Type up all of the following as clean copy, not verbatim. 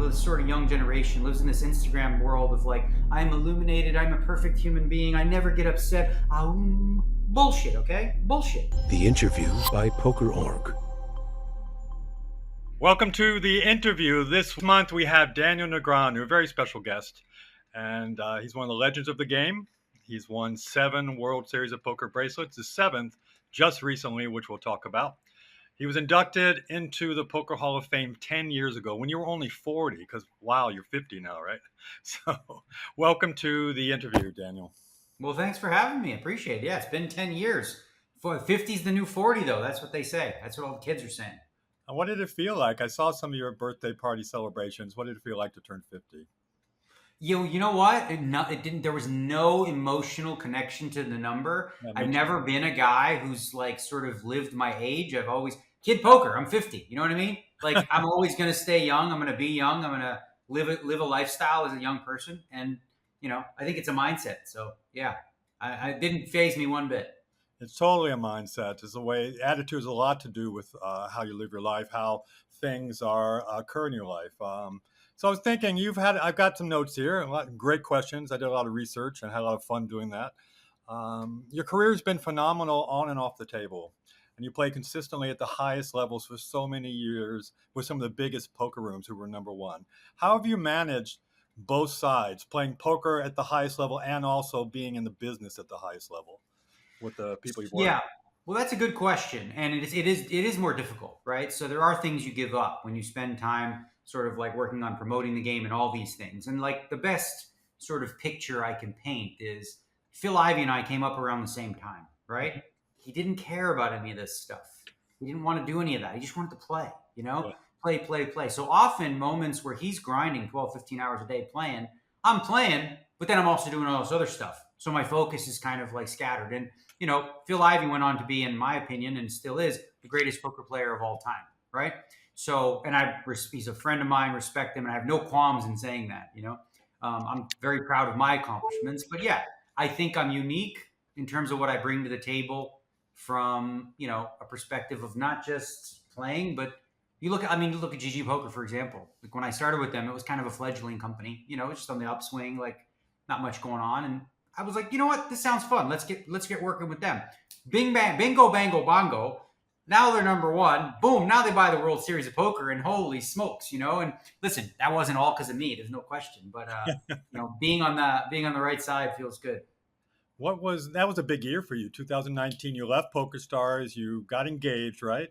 the sort of young generation lives in this Instagram world of like, I'm illuminated, I'm a perfect human being, I never get upset. Bullshit, okay? Bullshit. The Interview by PokerORG. Welcome to The Interview. This month we have Daniel Negreanu, a very special guest. And he's one of the legends of the game. He's won 7 World Series of Poker bracelets, the 7th just recently, which we'll talk about. He was inducted into the Poker Hall of Fame 10 years ago when you were only 40, because, wow, you're 50 now, right? So welcome to The Interview, Daniel. Well, thanks for having me. I appreciate it. Yeah, it's been 10 years. 50's the new 40, though. That's what they say. That's what all the kids are saying. And what did it feel like? I saw some of your birthday party celebrations. What did it feel like to turn 50? You know what? It didn't. There was no emotional connection to the number. I've never been a guy who's like sort of lived my age. I've always kid poker. I'm 50. You know what I mean? Like I'm always going to stay young. I'm going to be young. I'm going to live a lifestyle as a young person. And you know, I think it's a mindset. So yeah, I didn't faze me one bit. It's totally a mindset. It's a way. Attitude has a lot to do with how you live your life, how things are occur in your life. So I was thinking, I've got some notes here, a lot of great questions. I did a lot of research and had a lot of fun doing that. Your career's been phenomenal on and off the table, and you play consistently at the highest levels for so many years with some of the biggest poker rooms who were number one. How have you managed both sides, playing poker at the highest level and also being in the business at the highest level with the people you've worked with? Yeah. Well, that's a good question, and it is more difficult, right? So there are things you give up when you spend time sort of like working on promoting the game and all these things. And like the best sort of picture I can paint is Phil Ivey and I came up around the same time, right? He didn't care about any of this stuff. He didn't want to do any of that. He just wanted to play, you know, play. So often moments where he's grinding 12, 15 hours a day playing, I'm playing, but then I'm also doing all this other stuff. So my focus is kind of like scattered. And, you know, Phil Ivey went on to be, in my opinion, and still is the greatest poker player of all time, right? So, and he's a friend of mine, respect him, and I have no qualms in saying that, you know. I'm very proud of my accomplishments. But yeah, I think I'm unique in terms of what I bring to the table from, you know, a perspective of not just playing, but you look at GG Poker, for example. Like when I started with them, it was kind of a fledgling company, you know, just on the upswing, like not much going on. And I was like, you know what, this sounds fun. Let's get working with them. Bing, bang, bingo, bango, bongo. Now they're number one. Boom. Now they buy the World Series of Poker, and holy smokes, you know. And listen, that wasn't all because of me. There's no question. But you know, being on the right side feels good. That was a big year for you. 2019. You left PokerStars. You got engaged, right?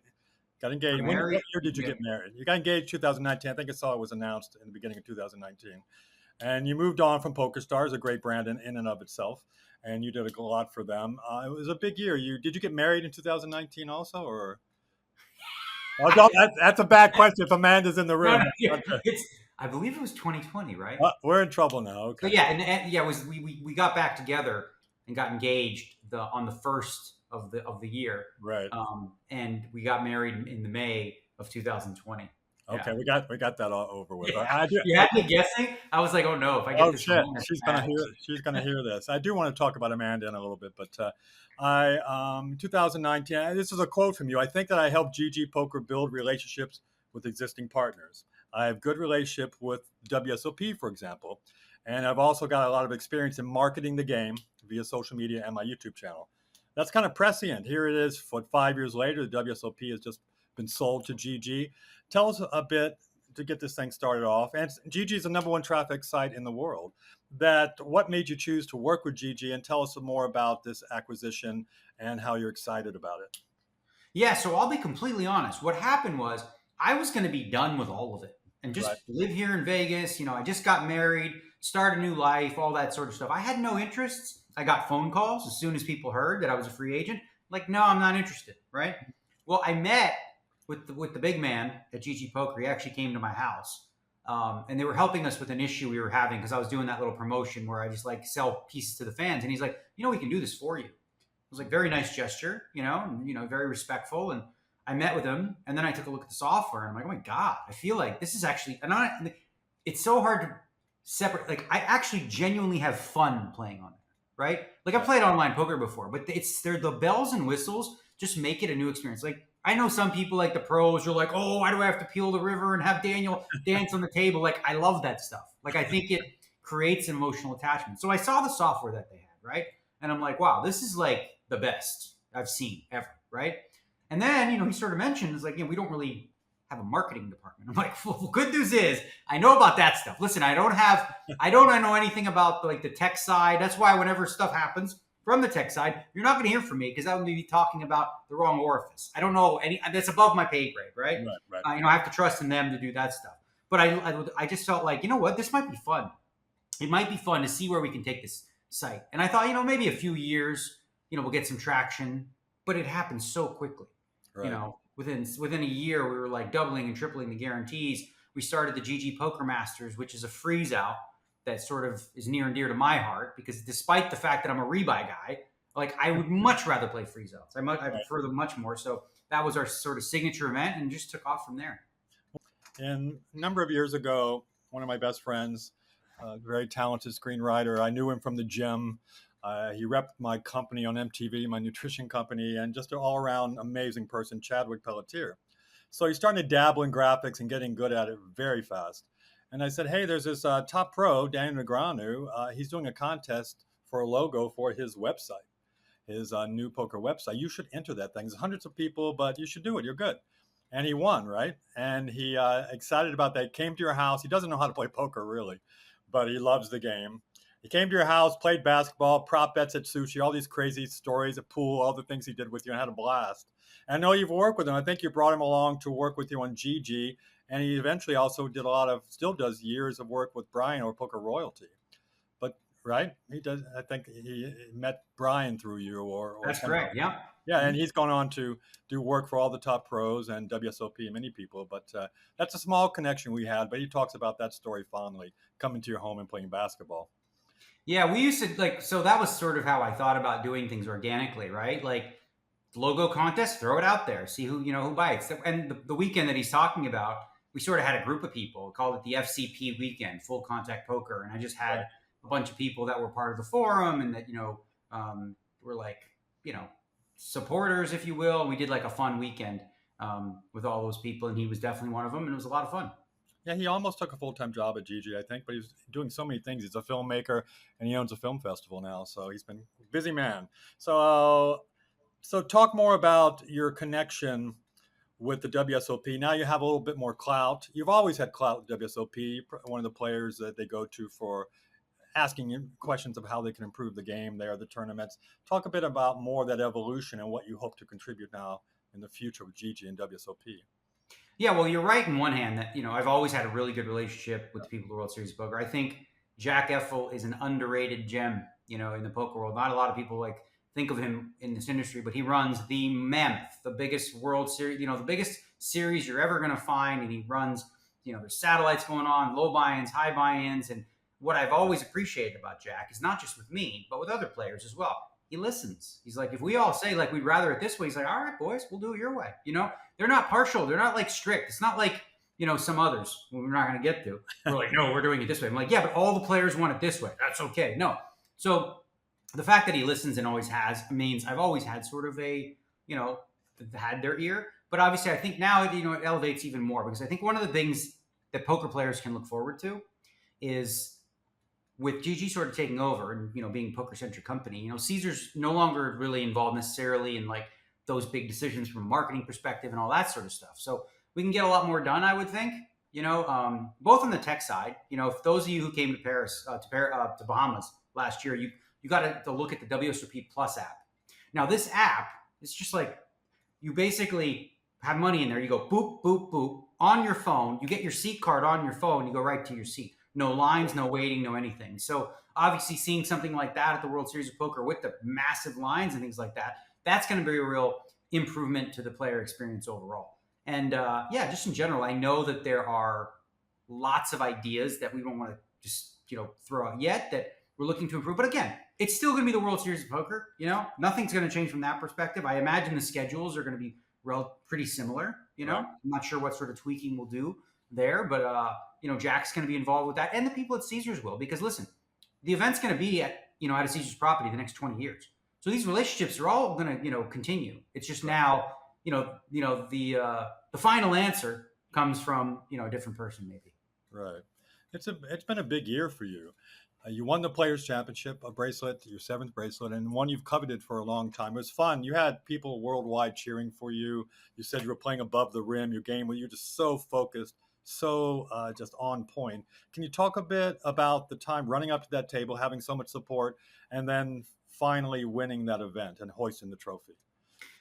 Got engaged. What year did you get married? You got engaged 2019. I think I saw it was announced in the beginning of 2019. And you moved on from PokerStars, a great brand in and of itself. And you did a lot for them. It was a big year. Did you get married in 2019 also, or? Oh, that's a bad question if Amanda's in the room. I believe it was 2020, right? We're in trouble now. Okay. So yeah, and yeah, we got back together and got engaged on the first of the year, right? And we got married in the May of 2020. Okay, yeah. we got that all over with. Yeah. You had me guessing. I was like, oh no, if I get this wrong, she's gonna hear this. I do want to talk about Amanda in a little bit, but 2019. This is a quote from you. I think that I helped GG Poker build relationships with existing partners. I have good relationship with WSOP, for example, and I've also got a lot of experience in marketing the game via social media and my YouTube channel. That's kind of prescient. Here it is. 5 years later, the WSOP has just been sold to GG. Tell us a bit to get this thing started off. And GG is the number one traffic site in the world. What made you choose to work with GG, and tell us some more about this acquisition and how you're excited about it. Yeah, so I'll be completely honest. What happened was I was going to be done with all of it and just live here in Vegas. You know, I just got married, start a new life, all that sort of stuff. I had no interests. I got phone calls as soon as people heard that I was a free agent. Like, no, I'm not interested, right? Well, I met with the big man at GG Poker. He actually came to my house, and they were helping us with an issue we were having because I was doing that little promotion where I just like sell pieces to the fans. And he's like, you know, we can do this for you. It was like very nice gesture, you know, very respectful. And I met with him, and then I took a look at the software, and I'm like, oh my god, I feel like this is actually, it's so hard to separate. Like, I actually genuinely have fun playing on it, right? Like, I played online poker before, but they're the bells and whistles just make it a new experience. Like, I know some people like the pros are like, oh, why do I have to peel the river and have Daniel dance on the table? Like, I love that stuff. Like, I think it creates an emotional attachment. So I saw the software that they had, right? And I'm like, wow, this is like the best I've seen ever, right? And then, he sort of mentions like, we don't really have a marketing department. I'm like, well, good news is I know about that stuff. Listen, I don't know anything about like the tech side. That's why whenever stuff happens from the tech side, you're not going to hear from me because I would be talking about the wrong orifice. I don't know any. That's above my pay grade, right? Right. I have to trust in them to do that stuff. But I just felt like, you know what, this might be fun. It might be fun to see where we can take this site. And I thought, maybe a few years, we'll get some traction. But it happened so quickly. Right. Within a year, we were like doubling and tripling the guarantees. We started the GG Poker Masters, which is a freeze out that sort of is near and dear to my heart because despite the fact that I'm a rebuy guy, like I would much rather play freeze outs. I prefer them much more. So that was our sort of signature event and just took off from there. And a number of years ago, one of my best friends, a very talented screenwriter, I knew him from the gym. He repped my company on MTV, my nutrition company, and just an all-around amazing person, Chadwick Pelletier. So he's starting to dabble in graphics and getting good at it very fast. And I said, hey, there's this top pro, Daniel Negreanu. He's doing a contest for a logo for his website, his new poker website. You should enter that thing. There's hundreds of people, but you should do it. You're good. And he won, right? And he excited about that. Came to your house. He doesn't know how to play poker, really, but he loves the game. He came to your house, played basketball, prop bets at sushi, all these crazy stories at pool, all the things he did with you, and had a blast. And I know you've worked with him. I think you brought him along to work with you on GG, and he eventually also did still does years of work with Brian or Poker Royalty. But right, he does. I think he met Brian through you, or that's correct. Yeah. Yeah, and he's gone on to do work for all the top pros and WSOP and many people. But that's a small connection we had. But he talks about that story fondly, coming to your home and playing basketball. Yeah, we used to so that was sort of how I thought about doing things organically, right? Like logo contest, throw it out there, see who bites. And the weekend that he's talking about, we sort of had a group of people, called it the FCP weekend, full contact poker. And I just had a bunch of people that were part of the forum and that, were like, supporters, if you will. We did like a fun weekend with all those people. And he was definitely one of them. And it was a lot of fun. Yeah, he almost took a full-time job at GG, I think, but he's doing so many things. He's a filmmaker, and he owns a film festival now, so he's been a busy man. So talk more about your connection with the WSOP. Now you have a little bit more clout. You've always had clout with WSOP, one of the players that they go to for asking you questions of how they can improve the game there, the tournaments. Talk a bit about more of that evolution and what you hope to contribute now in the future with GG and WSOP. Yeah, well, you're right in one hand that, I've always had a really good relationship with the people of the World Series of Poker. I think Jack Effel is an underrated gem, in the poker world. Not a lot of people think of him in this industry, but he runs the Mammoth, the biggest World Series, the biggest series you're ever going to find. And he runs, there's satellites going on, low buy-ins, high buy-ins. And what I've always appreciated about Jack is not just with me, but with other players as well. He listens. He's like, if we all say like we'd rather it this way, he's like, all right, boys, we'll do it your way. They're not partial. They're not like strict. It's not like, some others we're not going to get to. We're like, no, we're doing it this way. I'm like, yeah, but all the players want it this way. That's okay. No. So the fact that he listens and always has means I've always had sort of a, had their ear. But obviously I think now it elevates even more because I think one of the things that poker players can look forward to is with GG sort of taking over and, being a poker-centric company, Caesar's no longer really involved necessarily in like those big decisions from a marketing perspective and all that sort of stuff. So we can get a lot more done, I would think, both on the tech side. If those of you who came to Paris, to Bahamas last year, you got to look at the WSOP Plus app. Now, this app is just like you basically have money in there. You go boop, boop, boop on your phone. You get your seat card on your phone. You go right to your seat. No lines, no waiting, no anything. So obviously seeing something like that at the World Series of Poker with the massive lines and things like that, that's going to be a real improvement to the player experience overall. And just in general, I know that there are lots of ideas that we don't want to just, throw out yet that we're looking to improve. But again, it's still going to be the World Series of Poker. Nothing's going to change from that perspective. I imagine the schedules are going to be pretty similar. Right. I'm not sure what sort of tweaking we'll do there, but Jack's going to be involved with that, and the people at Caesars will, because listen, the event's going to be at a Caesars property the next 20 years. So these relationships are all going to continue. It's just now the final answer comes from a different person maybe. Right. It's been a big year for you. You won the Players Championship, a bracelet, your seventh bracelet, and one you've coveted for a long time. It was fun. You had people worldwide cheering for you. You said you were playing above the rim. Your game, you're just so focused, so just on point. Can you talk a bit about the time running up to that table, having so much support, and then finally winning that event and hoisting the trophy?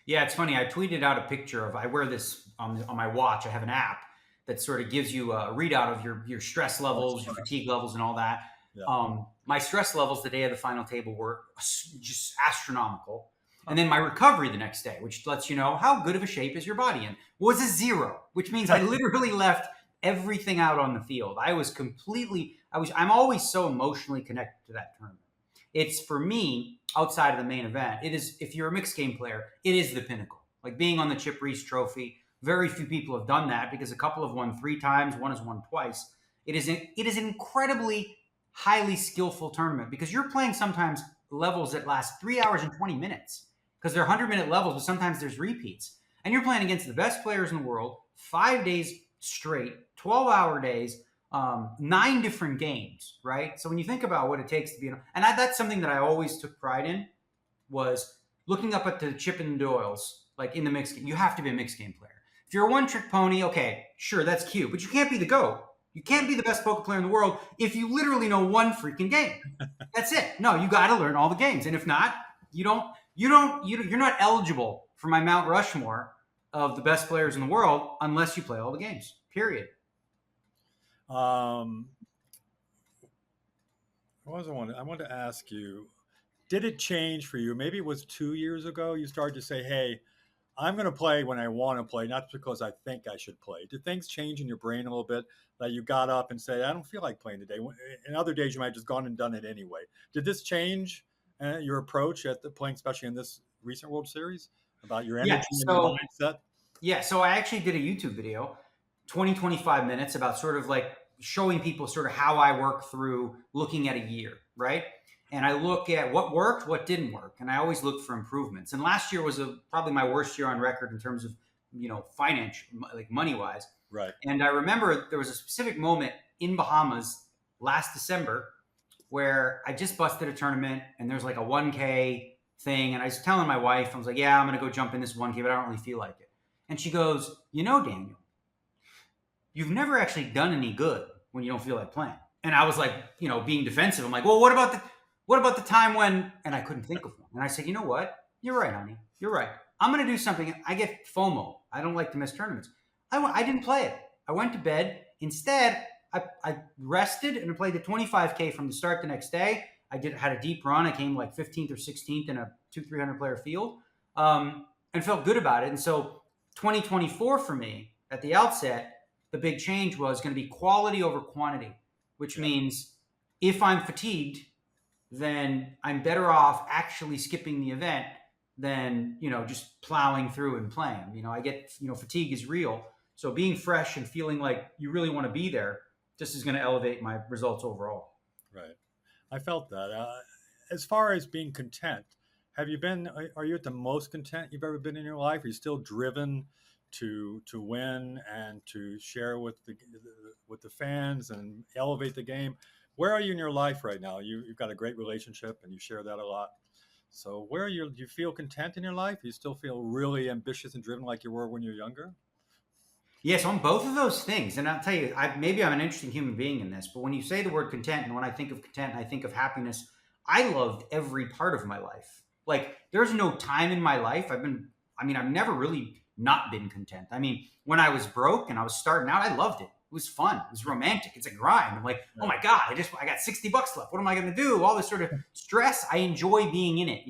Yeah, it's funny. I tweeted out a picture of, I wear this on my watch. I have an app that sort of gives you a readout of your stress levels, your fatigue levels, and all that. Yeah. My stress levels the day of the final table were just astronomical. And then my recovery the next day, which lets you know how good of a shape is your body in, was a 0, which means I literally left everything out on the field. I'm always so emotionally connected to that tournament. It's, for me, outside of the main event, it is, if you're a mixed game player, it is the pinnacle. Like being on the Chip Reese Trophy, very few people have done that because a couple have won 3 times, one has won twice. It is an incredibly highly skillful tournament because you're playing sometimes levels that last 3 hours and 20 minutes because they're 100-minute levels, but sometimes there's repeats. And you're playing against the best players in the world, 5 days straight, 12-hour days, 9 different games, right? So when you think about what it takes to be, that's something that I always took pride in, was looking up at the Chip and Doyles, like in the mixed game. You have to be a mixed game player. If you're a one-trick pony, okay, sure, that's cute, but you can't be the GOAT. You can't be the best poker player in the world if you literally know one freaking game. That's it. No, you got to learn all the games, and if not, you're not eligible for my Mount Rushmore of the best players in the world unless you play all the games. Period. I wanted to ask you, did it change for you? Maybe it was 2 years ago you started to say, hey, I'm going to play when I want to play, not because I think I should play. Did things change in your brain a little bit that you got up and said, I don't feel like playing today? In other days, you might have just gone and done it anyway. Did this change your approach at the playing, especially in this recent World Series, about your energy and your mindset? Yeah, so I actually did a YouTube video, 25 minutes, about sort of like showing people sort of how I work through looking at a year, right? And I look at what worked, what didn't work, and I always look for improvements. And last year was probably my worst year on record in terms of, financial, like money-wise. Right. And I remember there was a specific moment in Bahamas last December where I just busted a tournament, and there's like a 1K thing, and I was telling my wife, I was like, yeah, I'm going to go jump in this 1K, but I don't really feel like it. And she goes, Daniel, you've never actually done any good when you don't feel like playing. And I was like, being defensive. I'm like, well, what about the time when, and I couldn't think of one. And I said, you know what? You're right, honey. You're right. I'm going to do something. I get FOMO. I don't like to miss tournaments. I didn't play it. I went to bed. Instead, I rested and I played the 25K from the start the next day. Had a deep run. I came like 15th or 16th in a 200-300 player field, and felt good about it. And so 2024 for me, at the outset, the big change was going to be quality over quantity, which means if I'm fatigued, then I'm better off actually skipping the event than, just plowing through and playing. I get, fatigue is real. So being fresh and feeling like you really want to be there just is going to elevate my results overall. Right. I felt that. As far as being content, are you at the most content you've ever been in your life? Are you still driven to win and to share with the fans and elevate the game? Where are you in your life right now? You've got a great relationship and you share that a lot. So where are you? Do you feel content in your life? Do you still feel really ambitious and driven like you were when you were younger? Yes, on both of those things. And I'll tell you, maybe I'm an interesting human being in this, but when you say the word content, and when I think of content and I think of happiness, I loved every part of my life. Like, there's no time in my life I've never really not been content. When I was broke and I was starting out, I loved it. It was fun. It was romantic. It's a grind. I'm like, oh my God, I got $60 left. What am I going to do? All this sort of stress. I enjoy being in it.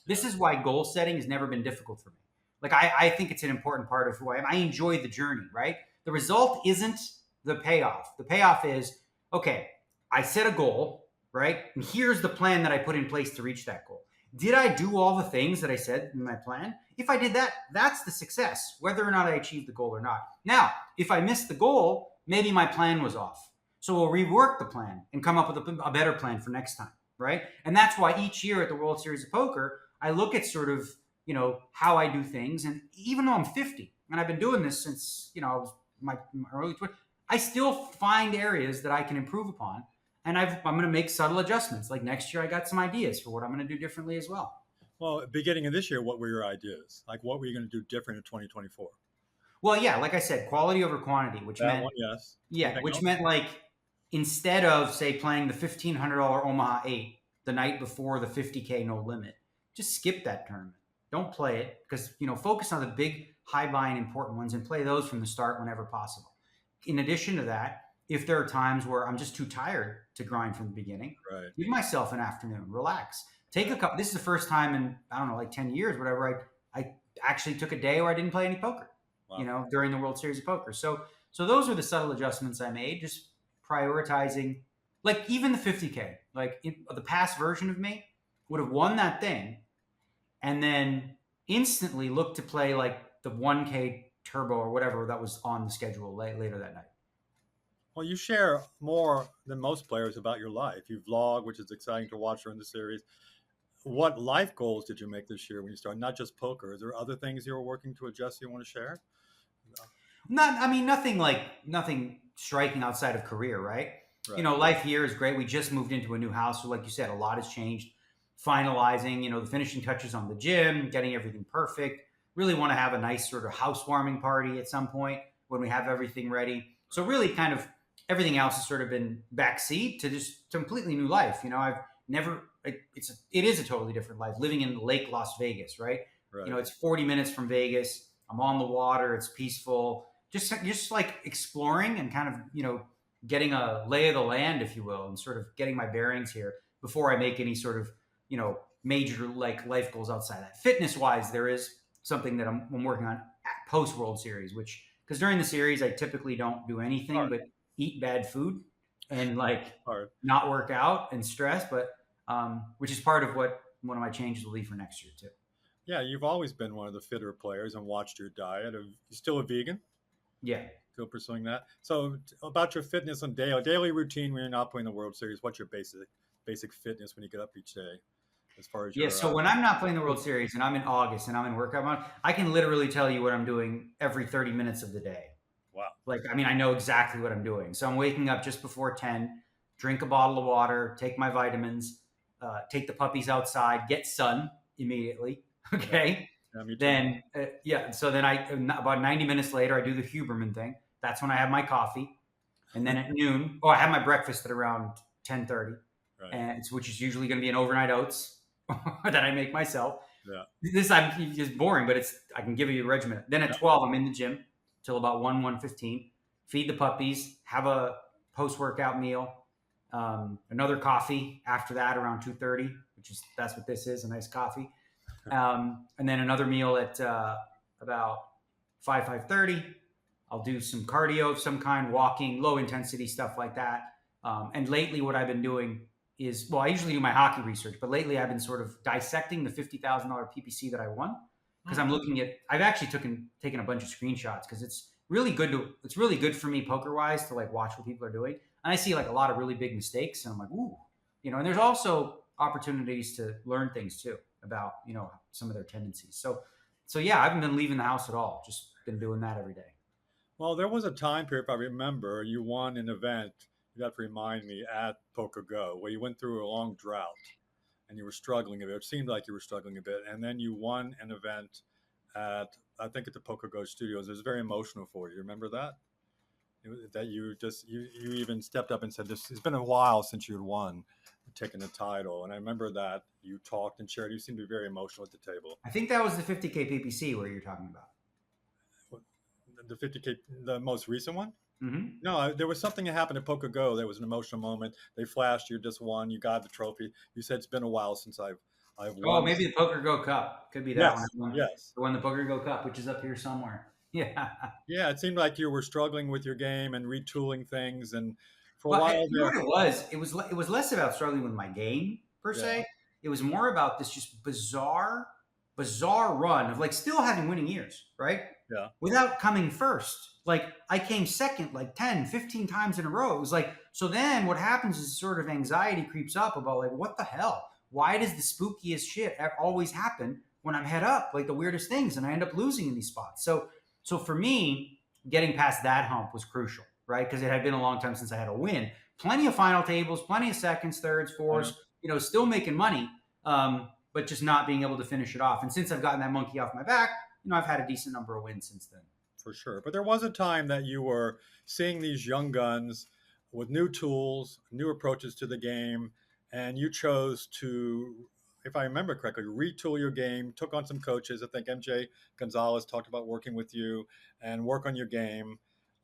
This is why goal setting has never been difficult for me. Like, I think it's an important part of who I am. I enjoy the journey, right? The result isn't the payoff. The payoff is, okay, I set a goal, right? And here's the plan that I put in place to reach that goal. Did I do all the things that I said in my plan? If I did that, that's the success, whether or not I achieved the goal or not. Now, if I missed the goal, maybe my plan was off. So we'll rework the plan and come up with a better plan for next time, right? And that's why each year at the World Series of Poker, I look at sort of how I do things. And even though I'm 50 and I've been doing this since, I was my early 20s, I still find areas that I can improve upon. And I'm going to make subtle adjustments. Like next year, I got some ideas for what I'm going to do differently as well. Well, beginning of this year, what were your ideas? Like, what were you going to do different in 2024? Well, yeah, like I said, quality over quantity, which That meant, one, yes. yeah, Anything which else? meant like instead of say playing the $1,500 Omaha 8 the night before the 50K no limit, just skip that tournament. Don't play it because focus on the big, high buying, important ones and play those from the start whenever possible. In addition to that, if there are times where I'm just too tired to grind from the beginning, Right. give myself an afternoon, relax. Take a couple. This is the first time in I don't know, like 10 years, whatever. I actually took a day where I didn't play any poker. Wow. During the World Series of Poker. So those are the subtle adjustments I made, just prioritizing, like even the 50K, like the past version of me would have won that thing and then instantly looked to play like the 1K turbo or whatever that was on the schedule later that night. Well, you share more than most players about your life. You vlog, which is exciting to watch during the series. What life goals did you make this year when you started? Not just poker. Is there other things you were working to adjust you want to share? Nothing striking outside of career, right? Right. Life here is great. We just moved into a new house. So like you said, a lot has changed. Finalizing, the finishing touches on the gym, getting everything perfect. Really want to have a nice sort of housewarming party at some point when we have everything ready. So really kind of everything else has sort of been backseat to just completely new life. I've never, it is a totally different life living in Lake Las Vegas, right? Right. It's 40 minutes from Vegas. I'm on the water. It's peaceful. Just like exploring and kind of, getting a lay of the land, if you will, and sort of getting my bearings here before I make any sort of, major like life goals outside that. Fitness wise, there is something that I'm working on post World Series, because during the series, I typically don't do anything but eat bad food and like not work out and stress, but which is part of what one of my changes will be for next year too. Yeah, you've always been one of the fitter players and watched your diet. You still a vegan? Yeah. Still pursuing that. So about your fitness and daily routine when you're not playing the World Series, what's your basic fitness when you get up each day? As far as so when I'm not playing the World Series and I'm in August and I'm in workout mode, I can literally tell you what I'm doing every 30 minutes of the day. Wow. I know exactly what I'm doing. So I'm waking up just before 10, drink a bottle of water, take my vitamins, take the puppies outside, get sun immediately. Okay. Yeah, me too. Then, so then about 90 minutes later, I do the Huberman thing. That's when I have my coffee. And then at noon, I have my breakfast at around 10:30, right. Which is usually going to be an overnight oats that I make myself. Yeah. This I'm just boring, but I can give you a regimen. Then at 12, I'm in the gym till about 1:15. Feed the puppies, have a post-workout meal, another coffee after that around 2:30, that's what this is, a nice coffee. And then another meal at about 5:30. I'll do some cardio of some kind, walking, low intensity stuff like that. And lately what I've been doing is, I usually do my hockey research, but lately I've been sort of dissecting the $50,000 PPC that I won because I'm looking at, I've actually taken a bunch of screenshots because it's really good for me poker wise to like watch what people are doing. And I see like a lot of really big mistakes and I'm like, ooh, and there's also opportunities to learn things too about, some of their tendencies. So yeah, I haven't been leaving the house at all. Just been doing that every day. Well, there was a time period, if I remember, you won an event, you have to remind me, at Poker Go, where you went through a long drought and you were struggling a bit. It seemed like you were struggling a bit. And then you won an event at the Poker Go studios. It was very emotional for you. Remember that? That you even stepped up and said, it's been a while since you had won, taken the title. And I remember that you talked and shared. You seemed to be very emotional at the table. I think that was the 50K PPC where you're talking about. The 50K, the most recent one? Mm-hmm. No, there was something that happened at Poker Go. There was an emotional moment. They flashed, you just won, you got the trophy. You said it's been a while since I've won. Oh, maybe the Poker Go Cup. Could be that one. Yes. The Poker Go Cup, which is up here somewhere. Yeah. Yeah, it seemed like you were struggling with your game and retooling things. And for a while you know what it was? It was less about struggling with my game, per se. It was more about this just bizarre run of like still having winning years, right? Yeah. Without coming first. Like I came second like 10, 15 times in a row. It was like, so then what happens is sort of anxiety creeps up about like, what the hell? Why does the spookiest shit always happen when I'm head up, like the weirdest things, and I end up losing in these spots. So for me, getting past that hump was crucial, right? Because it had been a long time since I had a win. Plenty of final tables, plenty of seconds, thirds, fours, still making money, but just not being able to finish it off. And since I've gotten that monkey off my back, I've had a decent number of wins since then. For sure. But there was a time that you were seeing these young guns with new tools, new approaches to the game, and you chose to, if I remember correctly, retool your game, took on some coaches. I think MJ Gonzalez talked about working with you and work on your game.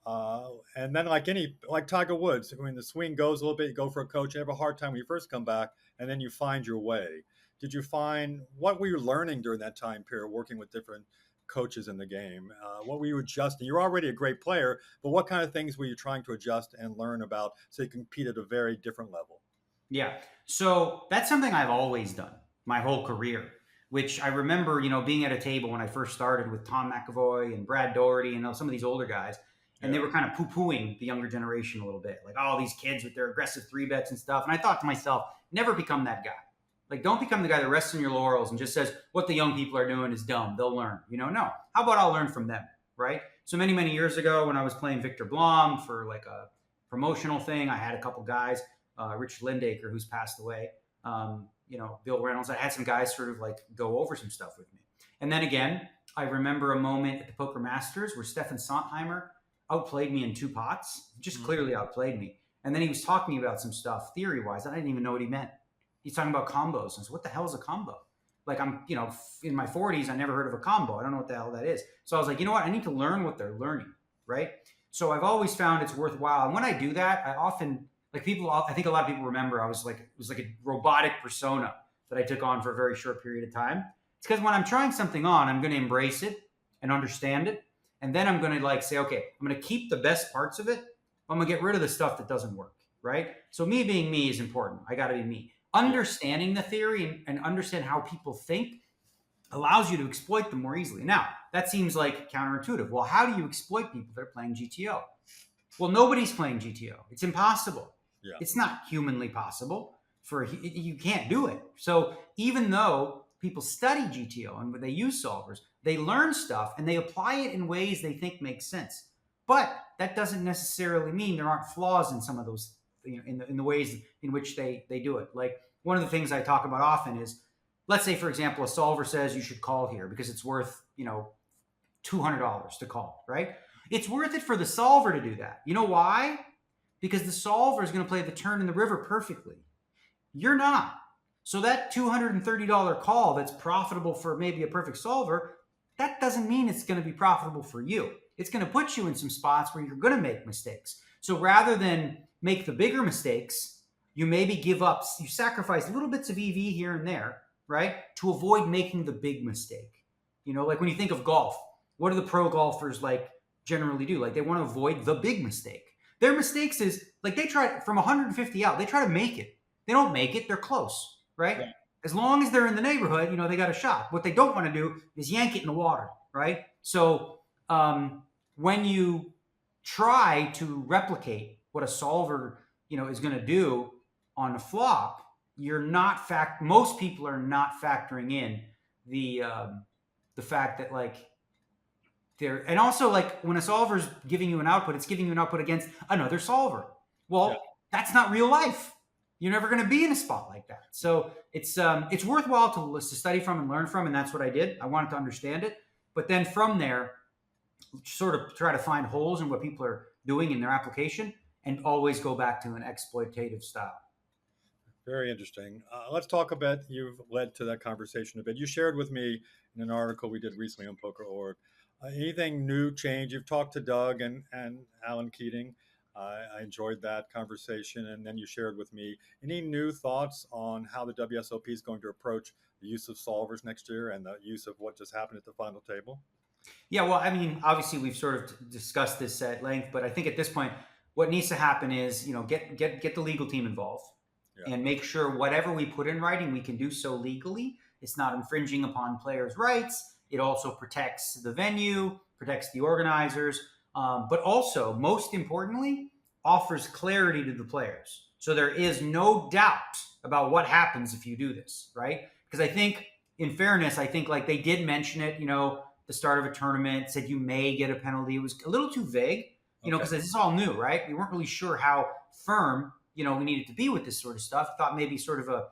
And then like Tiger Woods, when the swing goes a little bit, you go for a coach, you have a hard time when you first come back, and then you find your way. Did you find, what were you learning during that time period working with different coaches in the game? What were you adjusting? You're already a great player, but what kind of things were you trying to adjust and learn about so you compete at a very different level? Yeah. So that's something I've always done my whole career, which I remember, being at a table when I first started with Tom McAvoy and Brad Doherty and some of these older guys. And they were kind of poo-pooing the younger generation a little bit. Like, oh, these kids with their aggressive 3-bets and stuff. And I thought to myself, never become that guy. Like, don't become the guy that rests on your laurels and just says, what the young people are doing is dumb. They'll learn. No. How about I'll learn from them, right? So many, many years ago when I was playing Victor Blom for like a promotional thing, I had a couple guys, Rich Lindacre, who's passed away, Bill Reynolds. I had some guys sort of like go over some stuff with me. And then again, I remember a moment at the Poker Masters where Stefan Sontheimer outplayed me in 2 pots, just clearly outplayed me. And then he was talking about some stuff theory-wise. I didn't even know what he meant. He's talking about combos. And so what the hell is a combo? Like I'm, in my 40s, I never heard of a combo. I don't know what the hell that is. So I was like, you know what? I need to learn what they're learning, right? So I've always found it's worthwhile. And when I do that, I often, I think a lot of people remember it was like a robotic persona that I took on for a very short period of time. It's because when I'm trying something on, I'm going to embrace it and understand it. And then I'm going to say, okay, I'm going to keep the best parts of it. I'm going to get rid of the stuff that doesn't work, right? So me being me is important. I got to be me. Understanding the theory and understand how people think allows you to exploit them more easily. Now, that seems like counterintuitive. Well, how do you exploit people that are playing GTO? Well, nobody's playing GTO. It's impossible. Yeah. It's not humanly possible. You can't do it. So even though people study GTO and they use solvers, they learn stuff and they apply it in ways they think make sense. But that doesn't necessarily mean there aren't flaws in some of those, in the ways in which they do it. Like one of the things I talk about often is, let's say, for example, a solver says you should call here because it's worth, $200 to call, right? It's worth it for the solver to do that. You know why? Because the solver is going to play the turn in the river perfectly. You're not. So that $230 call that's profitable for maybe a perfect solver, that doesn't mean it's going to be profitable for you. It's going to put you in some spots where you're going to make mistakes. So rather than make the bigger mistakes, you maybe you sacrifice little bits of EV here and there, right? To avoid making the big mistake. Like when you think of golf, what do the pro golfers generally do? They want to avoid the big mistake. Their mistakes is they try from 150 out, they try to make it. They don't make it, they're close, right? Yeah. As long as they're in the neighborhood, they got a shot. What they don't want to do is yank it in the water, right? So when you try to replicate what a solver, is going to do on a flop, most people are not factoring in the fact that and also when a solver's giving you an output, it's giving you an output against another solver. Well, That's not real life. You're never going to be in a spot like that. So it's worthwhile to study from and learn from, and that's what I did. I wanted to understand it, but then from there, sort of try to find holes in what people are doing in their application, and always go back to an exploitative style. Very interesting. Let's talk a bit. You've led to that conversation a bit. You shared with me in an article we did recently on PokerORG. Anything new, change? You've talked to Doug and Alan Keating. I enjoyed that conversation. And then you shared with me any new thoughts on how the WSOP is going to approach the use of solvers next year and the use of what just happened at the final table? Yeah, well, I mean, obviously we've sort of discussed this at length, but I think at this point, what needs to happen is, get the legal team involved and make sure whatever we put in writing, we can do so legally. It's not infringing upon players' rights. It also protects the venue, protects the organizers, but also, most importantly, offers clarity to the players. So there is no doubt about what happens if you do this, right? Because I think in fairness, I think like they did mention it, the start of a tournament, said you may get a penalty. It was a little too vague, Okay. because this is all new, right? We weren't really sure how firm, we needed to be with this sort of stuff. Thought maybe sort of a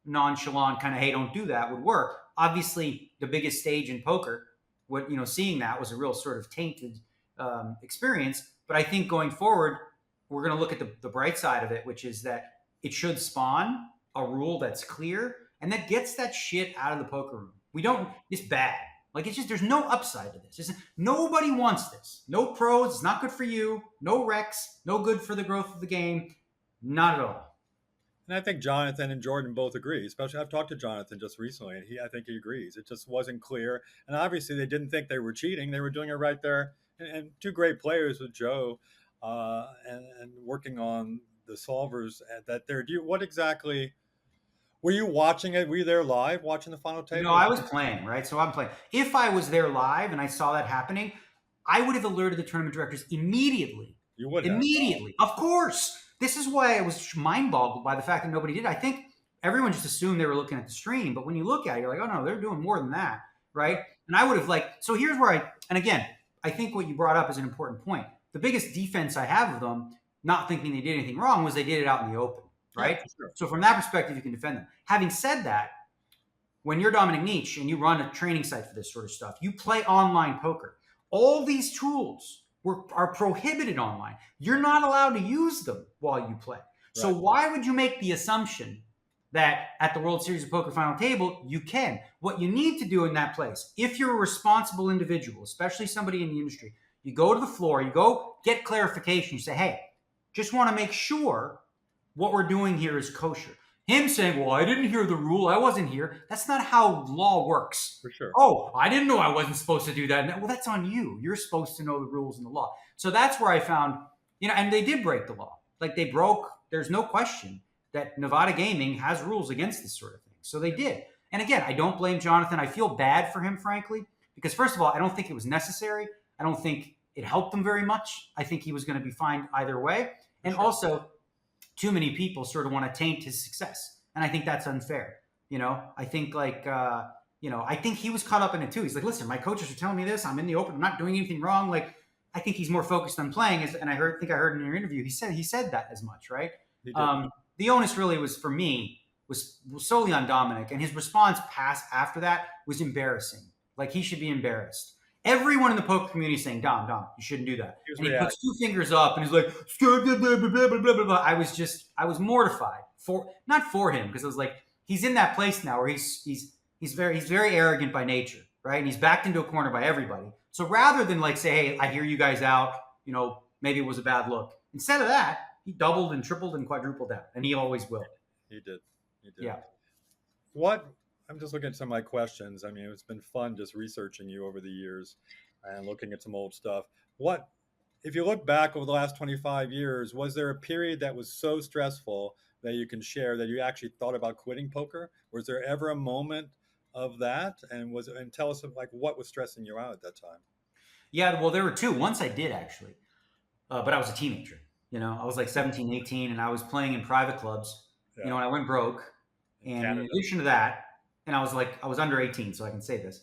nonchalant kind of, hey, don't do that would work. Obviously, the biggest stage in poker, seeing that was a real sort of tainted experience. But I think going forward, we're going to look at the bright side of it, which is that it should spawn a rule that's clear and that gets that shit out of the poker room. It's bad. Like, it's just, there's no upside to this. Nobody wants this. No pros. It's not good for you. No recs. No good for the growth of the game. Not at all. And I think Jonathan and Jordan both agree. Especially, I've talked to Jonathan just recently, and I think he agrees. It just wasn't clear, and obviously they didn't think they were cheating. They were doing it right there. And two great players with Joe, and working on the solvers that they're. What exactly? Were you watching it? Were you there live watching the final table? No, I was playing, right? So I'm playing. If I was there live and I saw that happening, I would have alerted the tournament directors immediately. You would have. Immediately. Of course. This is why I was mind-boggled by the fact that nobody did. I think everyone just assumed they were looking at the stream, but when you look at it, you're like, oh no, they're doing more than that, right? And I would have so here's where and again, I think what you brought up is an important point. The biggest defense I have of them, not thinking they did anything wrong, was they did it out in the open, right? Yeah, sure. So from that perspective, you can defend them. Having said that, when you're Dominic Nietzsche and you run a training site for this sort of stuff, you play online poker. All these tools are prohibited online. You're not allowed to use them while you play. Right. So why would you make the assumption that at the World Series of Poker final table, you can? What you need to do in that place, if you're a responsible individual, especially somebody in the industry, you go to the floor, you go get clarification. You say, hey, just want to make sure what we're doing here is kosher. Him saying, well, I didn't hear the rule. I wasn't here. That's not how law works. For sure. Oh, I didn't know I wasn't supposed to do that. Well, that's on you. You're supposed to know the rules and the law. So that's where I found, and they did break the law. Like they broke, there's no question that Nevada Gaming has rules against this sort of thing. So they did. And again, I don't blame Jonathan. I feel bad for him, frankly, because first of all, I don't think it was necessary. I don't think it helped him very much. I think he was going to be fined either way. And also, too many people sort of want to taint his success. And I think that's unfair. I think I think he was caught up in it too. He's like, listen, my coaches are telling me this. I'm in the open. I'm not doing anything wrong. Like, I think he's more focused on playing. And I think I heard in your interview, he said that as much, right? The onus really was, for me, was solely on Dominic. And his response after that was embarrassing. Like, he should be embarrassed. Everyone in the poker community is saying, Dom, you shouldn't do that. And he puts two fingers up and he's like, blah, blah, blah, blah, blah, blah, blah. I was mortified not for him, because I was like, he's in that place now where he's very arrogant by nature, right? And he's backed into a corner by everybody. So rather than say, hey, I hear you guys out, maybe it was a bad look. Instead of that, he doubled and tripled and quadrupled out, and he always will. He did. Yeah. I'm just looking at some of my questions. I mean, it's been fun just researching you over the years and looking at some old stuff. If you look back over the last 25 years, was there a period that was so stressful that you can share that you actually thought about quitting poker? Was there ever a moment of that? And tell us what was stressing you out at that time? Yeah, well, there were two. Once I did actually, but I was a teenager. I was like 17, 18, and I was playing in private clubs. Yeah. And I went broke. And in addition to that, and I was under 18, so I can say this,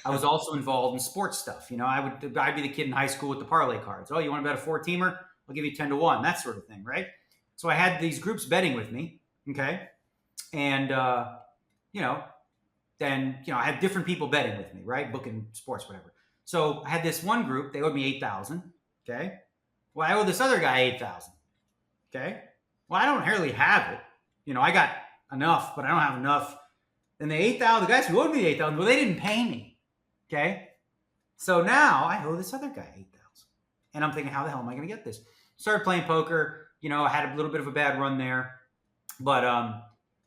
I was also involved in sports stuff. I'd be the kid in high school with the parlay cards. Oh, you want to bet a 4-teamer? I'll give you 10-1, that sort of thing, right? So I had these groups betting with me, okay? And, then, I had different people betting with me, right? Booking sports, whatever. So I had this one group, they owed me $8,000, okay? Well, I owe this other guy $8,000, okay? Well, I don't really have it. I got enough, but I don't have enough. And the $8,000, the guys who owed me $8,000, well, they didn't pay me, okay? So now I owe this other guy $8,000. And I'm thinking, how the hell am I going to get this? Started playing poker. I had a little bit of a bad run there. But I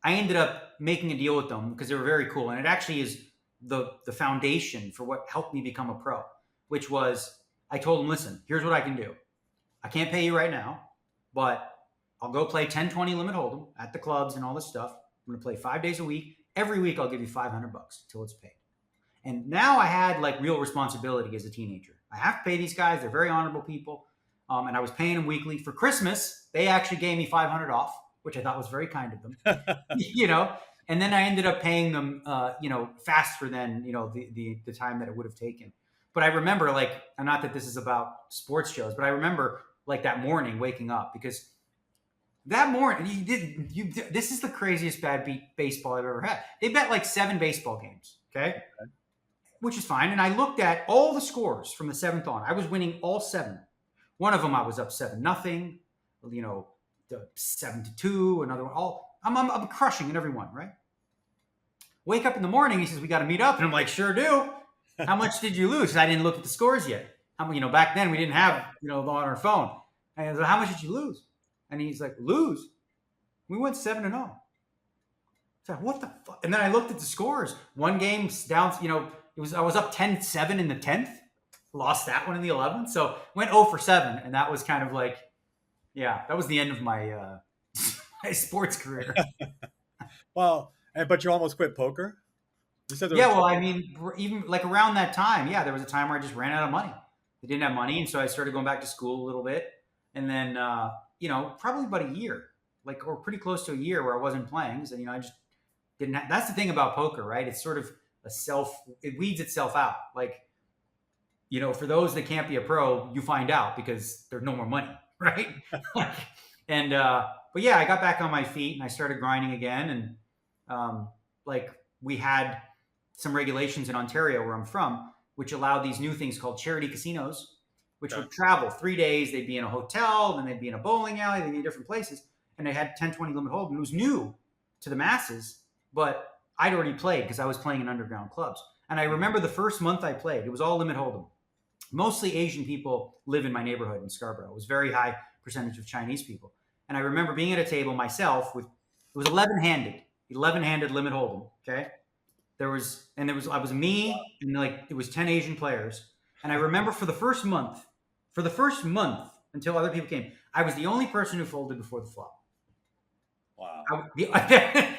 ended up making a deal with them because they were very cool. And it actually is the foundation for what helped me become a pro, which was I told them, listen, here's what I can do. I can't pay you right now, but I'll go play 10, 20 limit hold'em at the clubs and all this stuff. I'm going to play 5 days a week. Every week I'll give you $500 until it's paid. And now I had real responsibility as a teenager. I have to pay these guys. They're very honorable people. And I was paying them weekly. For Christmas, they actually gave me $500 off, which I thought was very kind of them. And then I ended up paying them, faster than, the time that it would have taken. But I remember, like, and not that this is about sports shows, but I remember like that morning waking up, because that morning this is the craziest bad baseball I've ever had. They bet like 7 baseball games, okay, which is fine. And I looked at all the scores from the 7th on. I was winning all 7. One of them I was up 7-0, 7-2. Another one, I'm crushing in every one, right? Wake up in the morning, he says, we got to meet up. And I'm like, sure do. How much did you lose? I didn't look at the scores yet. Back then we didn't have, on our phone. And I was like, how much did you lose? And he's like, lose? We went 7-0. I said, what the fuck? And then I looked at the scores. One game down, I was up 10-7 in the 10th. Lost that one in the 11th. So went 0 for 7. And that was kind of like, yeah, that was the end of my my sports career. Well, but you almost quit poker? You said Yeah, well, I mean, even like around that time, yeah, there was a time where I just ran out of money. I didn't have money, and so I started going back to school a little bit, and then probably about a year, or pretty close to a year, where I wasn't playing. So I just didn't. That's the thing about poker, right? It's sort of it weeds itself out. Like, for those that can't be a pro, you find out because there's no more money, right? And but yeah, I got back on my feet and I started grinding again, and we had some regulations in Ontario, where I'm from, which allowed these new things called charity casinos, which would travel 3 days. They'd be in a hotel, then they'd be in a bowling alley, they'd be in different places. And they had 10-20 limit hold. And it was new to the masses, but I'd already played because I was playing in underground clubs. And I remember the first month I played, it was all limit hold'em. Mostly Asian people live in my neighborhood in Scarborough. It was very high percentage of Chinese people. And I remember being at a table myself it was 11-handed limit hold'em. Okay. I was me, and it was 10 Asian players. And I remember for the first month until other people came, I was the only person who folded before the flop. Wow.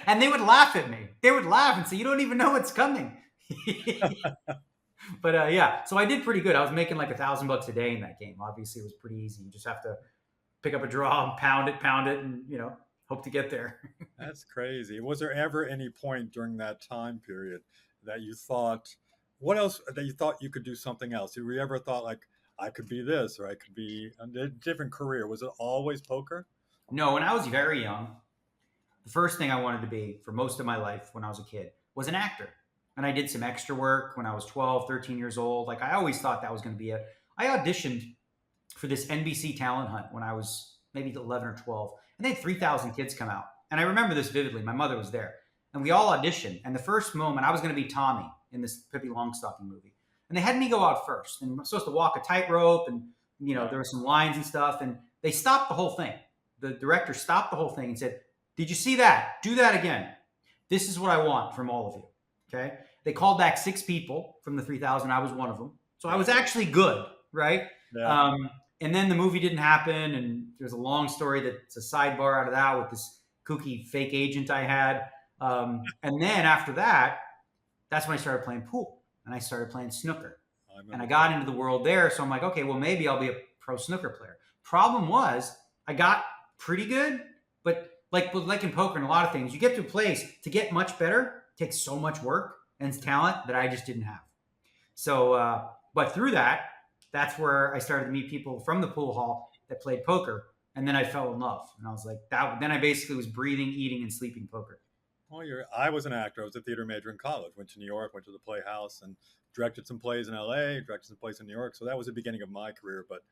And they would laugh at me. They would laugh and say, you don't even know what's coming. But yeah, so I did pretty good. I was making like $1,000 a day in that game. Obviously, it was pretty easy. You just have to pick up a draw and pound it, and hope to get there. That's crazy. Was there ever any point during that time period that you thought, what else, that you thought you could do something else? Did you ever thought, like, I could be this, or I could be a different career? Was it always poker? No, when I was very young, the first thing I wanted to be for most of my life when I was a kid was an actor. And I did some extra work when I was 12, 13 years old. Like, I always thought that was going to be it. I auditioned for this NBC talent hunt when I was maybe 11 or 12. And they had 3,000 kids come out. And I remember this vividly. My mother was there. And we all auditioned. And the first moment, I was going to be Tommy in this Pippi Longstocking movie. And they had me go out first. And I'm supposed to walk a tightrope. And, there were some lines and stuff. And they stopped the whole thing. The director stopped the whole thing and said, did you see that? Do that again. This is what I want from all of you. Okay? They called back 6 people from the 3,000. I was one of them. So I was actually good, right? Yeah. And then the movie didn't happen. And there's a long story that's a sidebar out of that with this kooky fake agent I had. And then after that, that's when I started playing pool. And I started playing snooker. And I got into the world there. So I'm like, okay, well, maybe I'll be a pro snooker player. Problem was, I got pretty good. But like in poker and a lot of things, you get to a place to get much better, takes so much work and talent that I just didn't have. So, but through that's where I started to meet people from the pool hall that played poker. And then I fell in love. And I was like, then I basically was breathing, eating, and sleeping poker. Well, I was an actor. I was a theater major in college. Went to New York, went to the Playhouse, and directed some plays in LA, directed some plays in New York. So that was the beginning of my career. But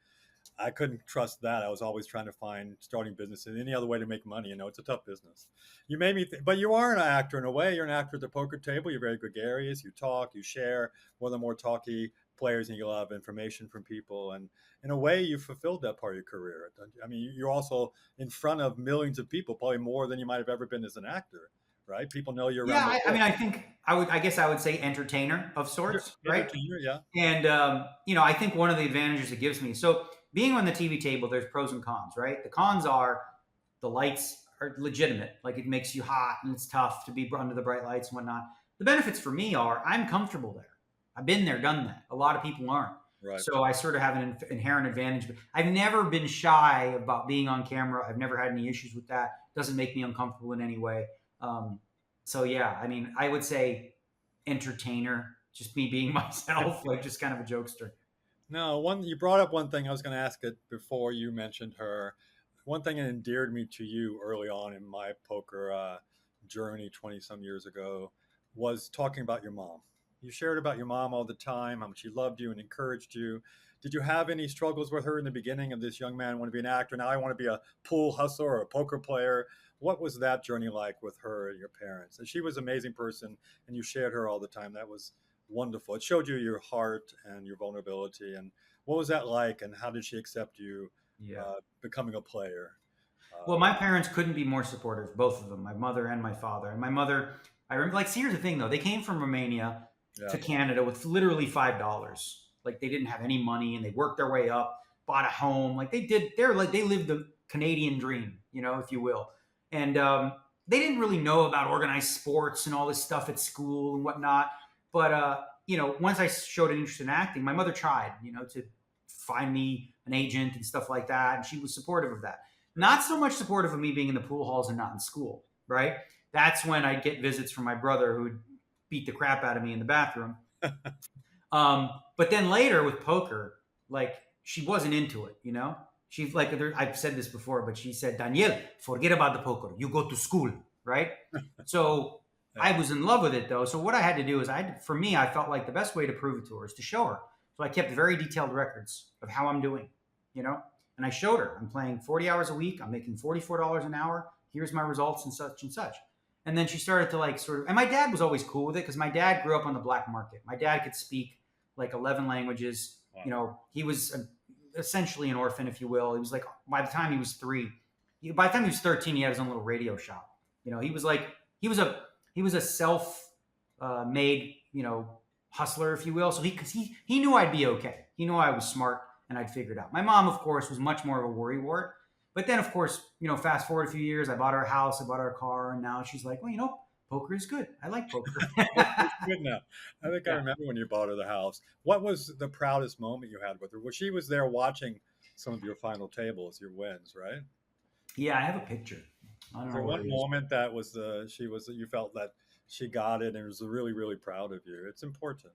I couldn't trust that. I was always trying to find starting business and any other way to make money. It's a tough business. You made me but you are an actor in a way. You're an actor at the poker table. You're very gregarious. You talk, you share. One of the more talky players, and you get a lot of information from people. And in a way, you fulfilled that part of your career. I mean, you're also in front of millions of people, probably more than you might have ever been as an actor, right? People know you're around. Yeah, I mean, I guess I would say entertainer of sorts, right? Entertainer, yeah. And, I think one of the advantages it gives me, so being on the TV table, there's pros and cons, right? The cons are the lights are legitimate. Like, it makes you hot and it's tough to be under the bright lights and whatnot. The benefits for me are I'm comfortable there. I've been there, done that. A lot of people aren't. Right. So I sort of have an inherent advantage. But I've never been shy about being on camera. I've never had any issues with that. It doesn't make me uncomfortable in any way. So yeah, I mean, I would say entertainer, just me being myself, like just kind of a jokester. No, one you brought up one thing I was going to ask it before you mentioned her. One thing that endeared me to you early on in my poker journey 20 some years ago was talking about your mom. You shared about your mom all the time, how much she loved you and encouraged you. Did you have any struggles with her in the beginning of this young man? I want to be an actor. Now I want to be a pool hustler or a poker player. What was that journey like with her and your parents? And she was an amazing person, and you shared her all the time. That was wonderful. It showed you your heart and your vulnerability. And what was that like? And how did she accept you Yeah. becoming a player? Well, my parents couldn't be more supportive, both of them, my mother and my father. And my mother, I remember, like, see, here's the thing though, they came from Romania Yeah, to Canada with literally $5. Like, they didn't have any money, and they worked their way up, bought a home. Like, they lived the Canadian dream, if you will. And they didn't really know about organized sports and all this stuff at school and whatnot. But once I showed an interest in acting, my mother tried, to find me an agent and stuff like that, and she was supportive of that. Not so much supportive of me being in the pool halls and not in school, right? That's when I'd get visits from my brother who would beat the crap out of me in the bathroom. But then later with poker, like, she wasn't into it. She's like, I've said this before, but she said, Daniel, forget about the poker. You go to school, right? So yeah, I was in love with it though. So what I had to do is for me, I felt like the best way to prove it to her is to show her. So I kept very detailed records of how I'm doing, you know, and I showed her I'm playing 40 hours a week. I'm making $44 an hour. Here's my results and such and such. And then she started to like sort of, and my dad was always cool with it because my dad grew up on the black market. My dad could speak like 11 languages. wow. He was essentially an orphan, if you will. He was like, by the time he was by the time he was 13, he had his own little radio shop. He was like, he was a self-made, hustler, if you will. So he knew I'd be okay. He knew I was smart and I'd figure it out. My mom, of course, was much more of a worrywart. But then, of course, fast forward a few years, I bought her a house, I bought her a car, and now she's like, well, poker is good. I like poker. It's good now. I think I Yeah. remember when you bought her the house. What was the proudest moment you had with her? Well, she was there watching some of your final tables, your wins, right? Yeah, I have a picture. I don't Is know there where one it is. moment that was you felt that she got it and was really, really proud of you? It's important.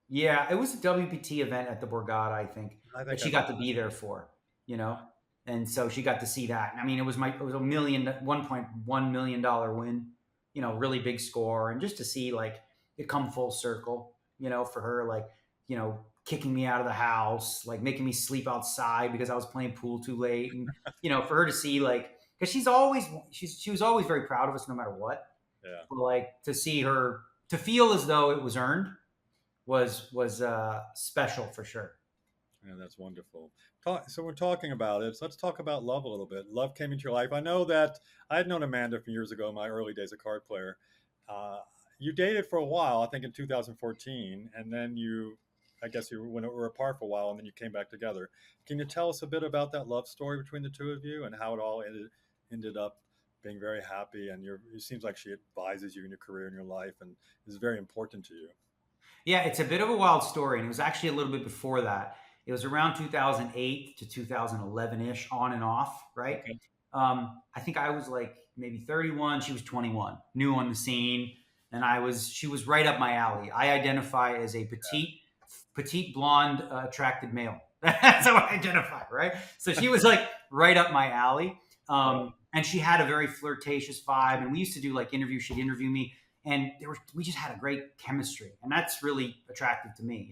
Yeah, it was a WPT event at the Borgata, I think, I that think I she got to be there for, you know, and so she got to see that. And I mean, it was $1.1 million win, really big score, and just to see like it come full circle, for her, like, kicking me out of the house, like making me sleep outside because I was playing pool too late, and for her to see like, because she was always very proud of us no matter what, yeah. but like to see her to feel as though it was earned was special for sure. Yeah, that's wonderful. So we're talking about it. So let's talk about love a little bit. Love came into your life. I know that I had known Amanda from years ago, my early days as a card player. Uh, you dated for a while, I think in 2014, and then I guess you were apart for a while, and then you came back together. Can you tell us a bit about that love story between the two of you and how it all ended up being very happy? And it seems like she advises you in your career and your life, and is very important to you. Yeah, it's a bit of a wild story, and it was actually a little bit before that. It was around 2008 to 2011 ish, on and off, right? Okay. I think I was like maybe 31, she was 21, new on the scene, and she was right up my alley. I identify as a petite blonde, attracted male. That's how I identify, right? So she was like right up my alley, and she had a very flirtatious vibe. And we used to do like interviews. She'd interview me, and we just had a great chemistry, and that's really attractive to me.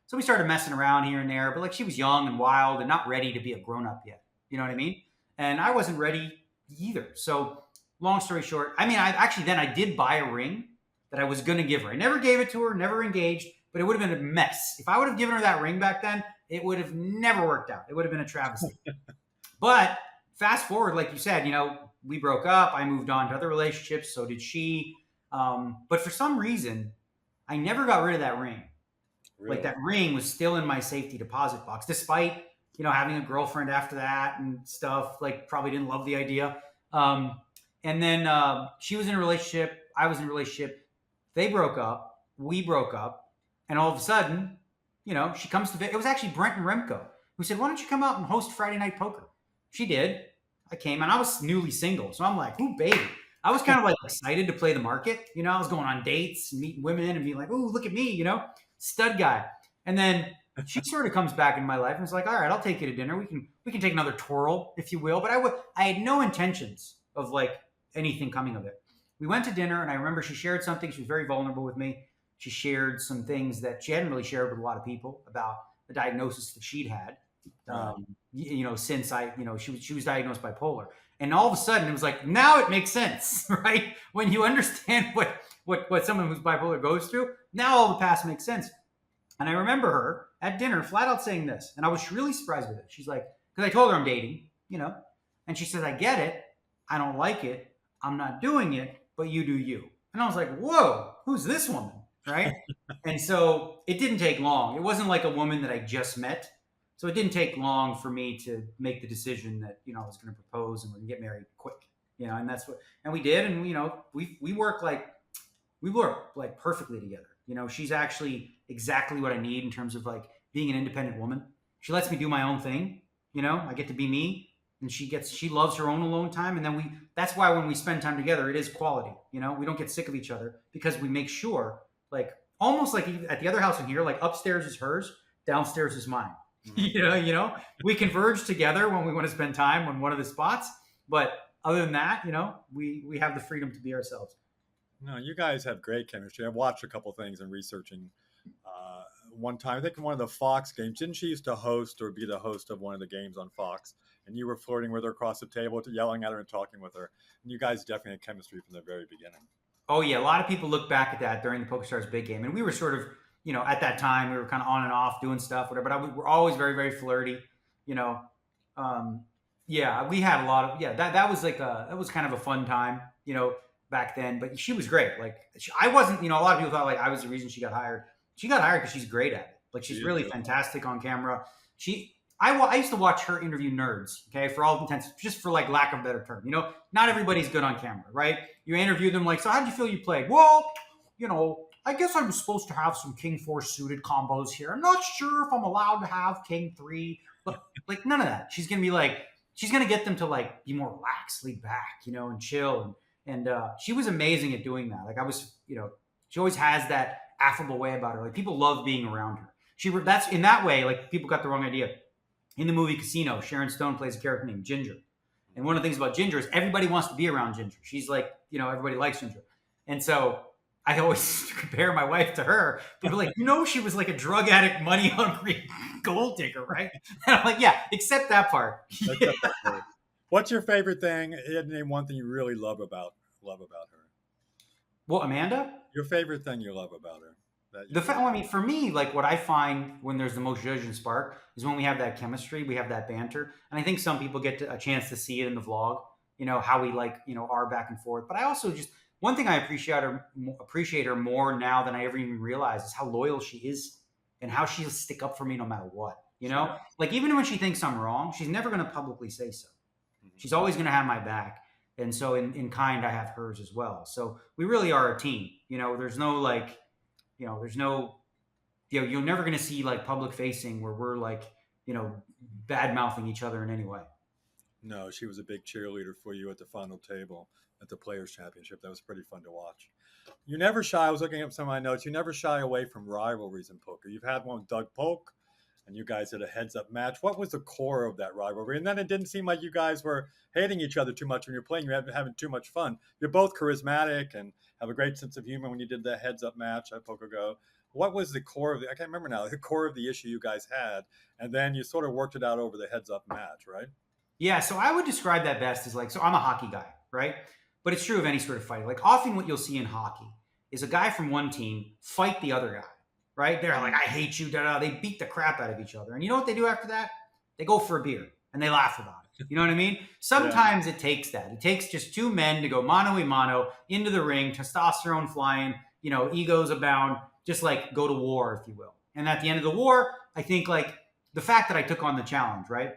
So we started messing around here and there, but like she was young and wild and not ready to be a grown up yet. You know what I mean? And I wasn't ready either. So long story short, I mean, I did buy a ring that I was going to give her. I never gave it to her, never engaged, but it would have been a mess. If I would have given her that ring back then, it would have never worked out. It would have been a travesty. But fast forward, like you said, we broke up. I moved on to other relationships. So did she. But for some reason, I never got rid of that ring. Really? Like that ring was still in my safety deposit box, despite, having a girlfriend after that and stuff. Like, probably didn't love the idea. And then she was in a relationship. I was in a relationship. They broke up. We broke up. And all of a sudden, she comes to it was actually Brent and Remco who said, why don't you come out and host Friday Night Poker? She did. I came, and I was newly single. So I'm like, ooh, baby. I was kind of like excited to play the market. I was going on dates, meeting women, and being like, "Oh, look at me," stud guy. And then she sort of comes back in my life and is like, "All right, I'll take you to dinner. We can take another twirl, if you will." But I had no intentions of like anything coming of it. We went to dinner, and I remember she shared something. She was very vulnerable with me. She shared some things that she hadn't really shared with a lot of people about the diagnosis that she'd had. Since she was diagnosed bipolar, and all of a sudden it was like, now it makes sense, right? When you understand what someone who's bipolar goes through, now all the past makes sense. And I remember her at dinner flat out saying this, and I was really surprised with it. She's like, because I told her I'm dating, and she said, "I get it. I don't like it. I'm not doing it, but you do you." And I was like, "Whoa, who's this woman?" Right? And so it didn't take long. It wasn't like a woman that I just met. So it didn't take long for me to make the decision that, I was going to propose and we're going to get married quick, and that's and we did. And, we work like perfectly together. She's actually exactly what I need in terms of like being an independent woman. She lets me do my own thing. I get to be me, and she loves her own alone time. And then that's why when we spend time together, it is quality. We don't get sick of each other because we make sure, like almost like at the other house in here, like upstairs is hers, downstairs is mine. We converge together when we want to spend time on one of the spots. But other than that, we have the freedom to be ourselves. No, you guys have great chemistry. I've watched a couple things and researching. One time, I think in one of the Fox games, didn't she used to host or be the host of one of the games on Fox? And you were flirting with her across the table, yelling at her and talking with her. And you guys definitely had chemistry from the very beginning. Oh yeah, a lot of people look back at that during the PokerStars big game, and we were sort of, at that time we were kind of on and off doing stuff, whatever. But we're always very, very flirty, Yeah, we had a lot of That was like that was kind of a fun time, back then. But she was great. Like I wasn't, a lot of people thought like I was the reason she got hired. She got hired because she's great at it. Like she's really fantastic on camera. I used to watch her interview nerds, okay, for all intents, just for like lack of a better term. Not everybody's good on camera, right? You interview them like, "So how did you feel you played?" "Well, I guess I was supposed to have some King 4 suited combos here. I'm not sure if I'm allowed to have King 3. But like none of that. She's going to get them to like be more relaxed, laid back, and chill. And she was amazing at doing that. Like I was, she always has that affable way about her. Like people love being around her. That's in that way, like people got the wrong idea. In the movie Casino, Sharon Stone plays a character named Ginger. And one of the things about Ginger is everybody wants to be around Ginger. She's like, everybody likes Ginger. And so I always compare my wife to her. People are like, she was like a drug addict, money hungry gold digger, right? And I'm like, yeah, except that part. What's your favorite thing? Name one thing you really love about her. Well, Amanda? Your favorite thing you love about her? For me, like what I find when there's the most judge and spark is when we have that chemistry, we have that banter. And I think some people get a chance to see it in the vlog, how we are back and forth. But I also one thing I appreciate her more now than I ever even realized is how loyal she is and how she'll stick up for me no matter what, Sure. Like even when she thinks I'm wrong, she's never going to publicly say so. Mm-hmm. She's always going to have my back. And so in kind, I have hers as well. So we really are a team, there's no like, there's no, you're never going to see like public facing where we're like, bad mouthing each other in any way. No, she was a big cheerleader for you at the final table at the Players Championship. That was pretty fun to watch. You never shy. I was looking up some of my notes. You never shy away from rivalries in poker. You've had one with Doug Polk, and you guys did a heads-up match. What was the core of that rivalry? And then it didn't seem like you guys were hating each other too much when you're playing. You're having too much fun. You're both charismatic and have a great sense of humor when you did the heads-up match at PokerGo. What was the core of I can't remember now, the core of the issue you guys had, and then you sort of worked it out over the heads-up match, right? Yeah, so I would describe that best as like, so I'm a hockey guy, right? But it's true of any sort of fight. Like often what you'll see in hockey is a guy from one team fight the other guy, right? They're like, "I hate you, da-da." They beat the crap out of each other. And you know what they do after that? They go for a beer and they laugh about it. You know what I mean? Sometimes It takes that. It takes just two men to go mano a mano into the ring, testosterone flying, egos abound, just like go to war, if you will. And at the end of the war, I think like the fact that I took on the challenge, right?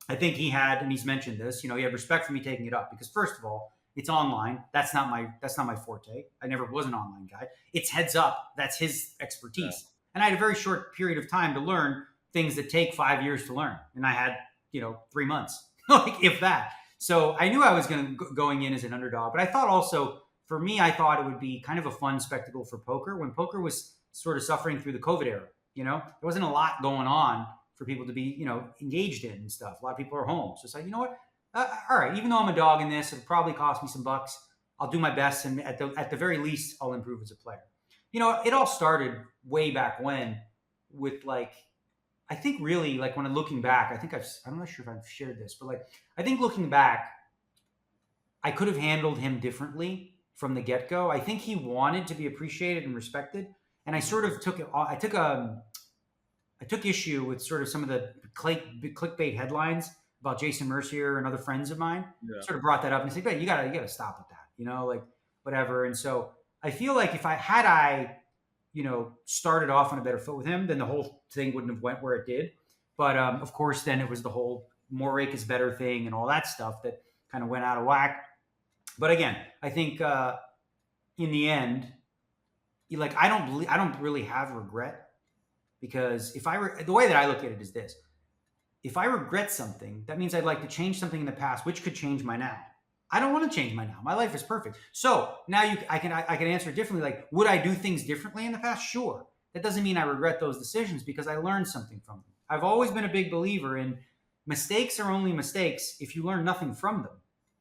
I think he had, and he's mentioned this, he had respect for me taking it up because first of all, it's online. That's not my forte. I never was an online guy. It's heads up. That's his expertise. Yeah. And I had a very short period of time to learn things that take 5 years to learn. And I had, 3 months, like if that. So I knew I was going in as an underdog, but I thought also for me, I thought it would be kind of a fun spectacle for poker when poker was sort of suffering through the COVID era. There wasn't a lot going on for people to be, engaged in and stuff. A lot of people are home. So it's like, you know what? All right, even though I'm a dog in this, it'll probably cost me some bucks. I'll do my best, and at the very least, I'll improve as a player. It all started way back when with like I think really like when I'm looking back, I'm not sure if I've shared this, but like I think looking back, I could have handled him differently from the get go. I think he wanted to be appreciated and respected, and I sort of took it. I took issue with sort of some of the clickbait headlines about Jason Mercier and other friends of mine. Yeah. Sort of brought that up and said, "Hey, you gotta stop with that," like whatever. And so I feel like if I started off on a better foot with him, then the whole thing wouldn't have went where it did. But of course, then it was the whole more rake is better thing and all that stuff that kind of went out of whack. But again, I think in the end, like I don't really have regret because the way that I look at it is this: if I regret something, that means I'd like to change something in the past, which could change my now. I don't want to change my now. My life is perfect. So now I can answer it differently. Like, would I do things differently in the past? Sure. That doesn't mean I regret those decisions because I learned something from them. I've always been a big believer in mistakes are only mistakes if you learn nothing from them,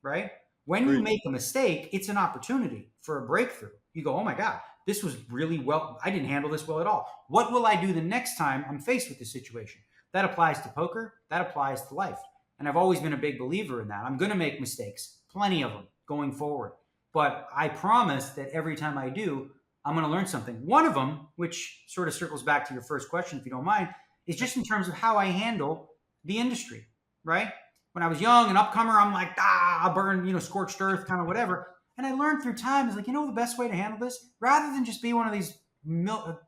right? When you make a mistake, it's an opportunity for a breakthrough. You go, oh my God, this was really well. I didn't handle this well at all. What will I do the next time I'm faced with this situation? That applies to poker. That applies to life. And I've always been a big believer in that. I'm going to make mistakes, plenty of them going forward. But I promise that every time I do, I'm going to learn something. One of them, which sort of circles back to your first question, if you don't mind, is just in terms of how I handle the industry, right? When I was young, an upcomer, I'm like, I'll burn, scorched earth, kind of whatever. And I learned through time is like, the best way to handle this, rather than just be one of these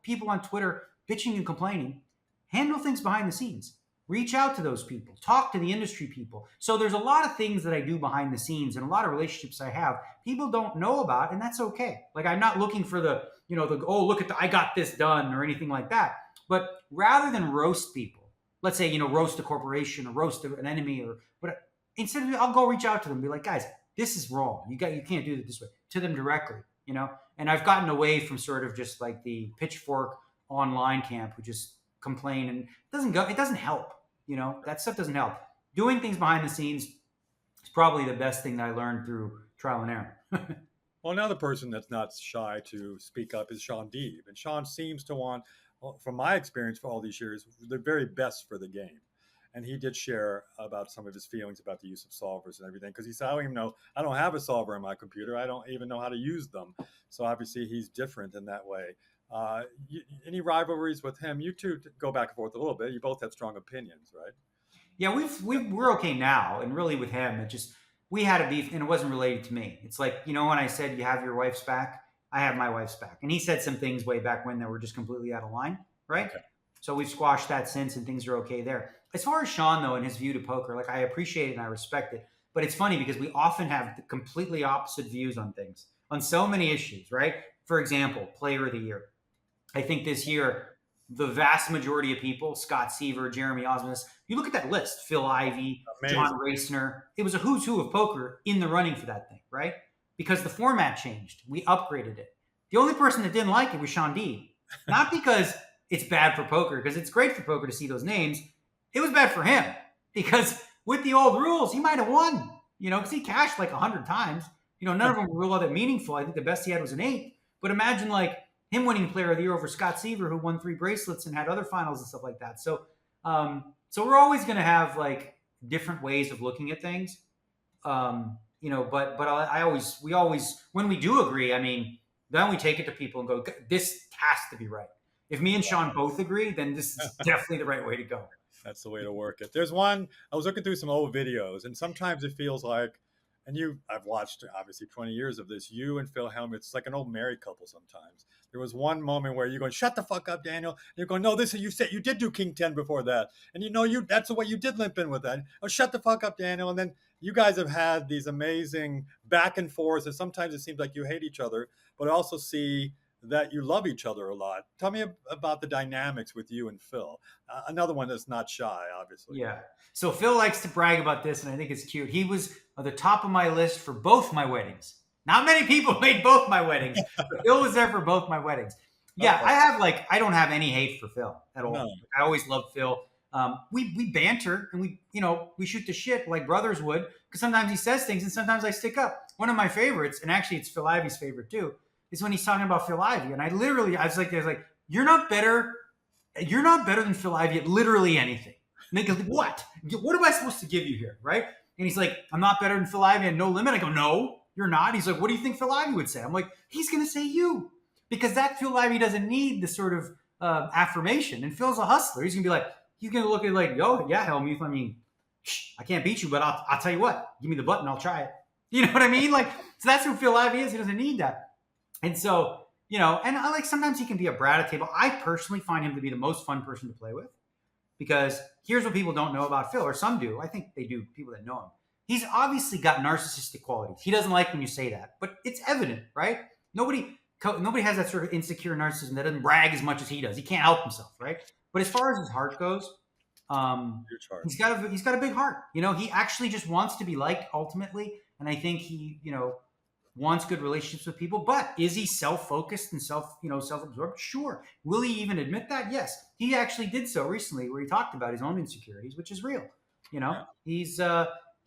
people on Twitter bitching and complaining, handle things behind the scenes. Reach out to those people. Talk to the industry people. So there's a lot of things that I do behind the scenes and a lot of relationships I have people don't know about, and that's okay. Like I'm not looking for the look at I got this done or anything like that. But rather than roast people, let's say, roast a corporation or roast an enemy or whatever, instead of I'll go reach out to them and be like, guys, this is wrong. You can't do it this way to them directly, And I've gotten away from sort of just like the pitchfork online camp who just complain and it doesn't help. That stuff doesn't help. Doing things behind the scenes is probably the best thing that I learned through trial and error. Well, another person that's not shy to speak up is Sean Deeb. And Sean seems to want, from my experience for all these years, the very best for the game. And he did share about some of his feelings about the use of solvers and everything. Because he said, I don't have a solver on my computer. I don't even know how to use them. So obviously he's different in that way. Any rivalries with him? You two go back and forth a little bit. You both have strong opinions, right? Yeah, we're okay now. And really with him, we had a beef and it wasn't related to me. It's like, when I said you have your wife's back, I have my wife's back. And he said some things way back when that were just completely out of line, right? Okay. So we've squashed that since and things are okay there. As far as Sean, though, and his view to poker, like I appreciate it and I respect it. But it's funny because we often have the completely opposite views on things, on so many issues, right? For example, player of the year. I think this year, the vast majority of people, Scott Seaver, Jeremy Osmus, you look at that list, Phil Ivey, amazing. John Racner, it was a who's who of poker in the running for that thing, right? Because the format changed. We upgraded it. The only person that didn't like it was Sean Deeb. Not because it's bad for poker, because it's great for poker to see those names. It was bad for him because with the old rules, he might have won, because he cashed like 100 times. None of them were real all that meaningful. I think the best he had was an 8. But imagine like him winning player of the year over Scott Seaver, who won 3 bracelets and had other finals and stuff like that. So, so we're always going to have like different ways of looking at things. But we always, when we do agree, then we take it to people and go, this has to be right. If me and Sean both agree, then this is definitely the right way to go. That's the way to work it. There's one, I was looking through some old videos and sometimes it feels like, and I've watched obviously 20 years of this, you and Phil Hellmuth, it's like an old married couple sometimes. There was one moment where you're going, shut the fuck up, Daniel. And you're going, no, you said you did do King 10 before that. And that's the way you did limp in with that. Oh, shut the fuck up, Daniel. And then you guys have had these amazing back and forth. And sometimes it seems like you hate each other, but I also see that you love each other a lot. Tell me about the dynamics with you and Phil. Another one that's not shy, obviously. Yeah. So Phil likes to brag about this, and I think it's cute. He was at the top of my list for both my weddings. Not many people made both my weddings, but Phil was there for both my weddings. Yeah, Okay. I don't have any hate for Phil at all. No. I always loved Phil. We banter and we shoot the shit like brothers would, because sometimes he says things and sometimes I stick up. One of my favorites, and actually it's Phil Ivey's favorite too, is when he's talking about Phil Ivey, and I was like, you're not better than Phil Ivey at literally anything. And they go, what? What am I supposed to give you here, right? And he's like, I'm not better than Phil Ivey at No Limit. I go, no, you're not. He's like, what do you think Phil Ivey would say? I'm like, he's going to say you, because that Phil Ivey doesn't need the sort of affirmation. And Phil's a hustler. He's going to be like, he's going to look at it like, yo, yeah, Helmuth, I mean, I can't beat you, but I'll tell you what, give me the button, I'll try it. You know what I mean? Like, so that's who Phil Ivey is. He doesn't need that. And so, and I like, sometimes he can be a brat at table. I personally find him to be the most fun person to play with, because here's what people don't know about Phil, or some do. I think they do, people that know him. He's obviously got narcissistic qualities. He doesn't like when you say that, but it's evident, right? Nobody has that sort of insecure narcissism that doesn't brag as much as he does. He can't help himself, right? But as far as his heart goes, he's got a big heart. He actually just wants to be liked ultimately, and I think he, wants good relationships with people. But is he self-focused and self-absorbed? Sure. Will he even admit that? Yes. He actually did so recently, where he talked about his own insecurities, which is real. He's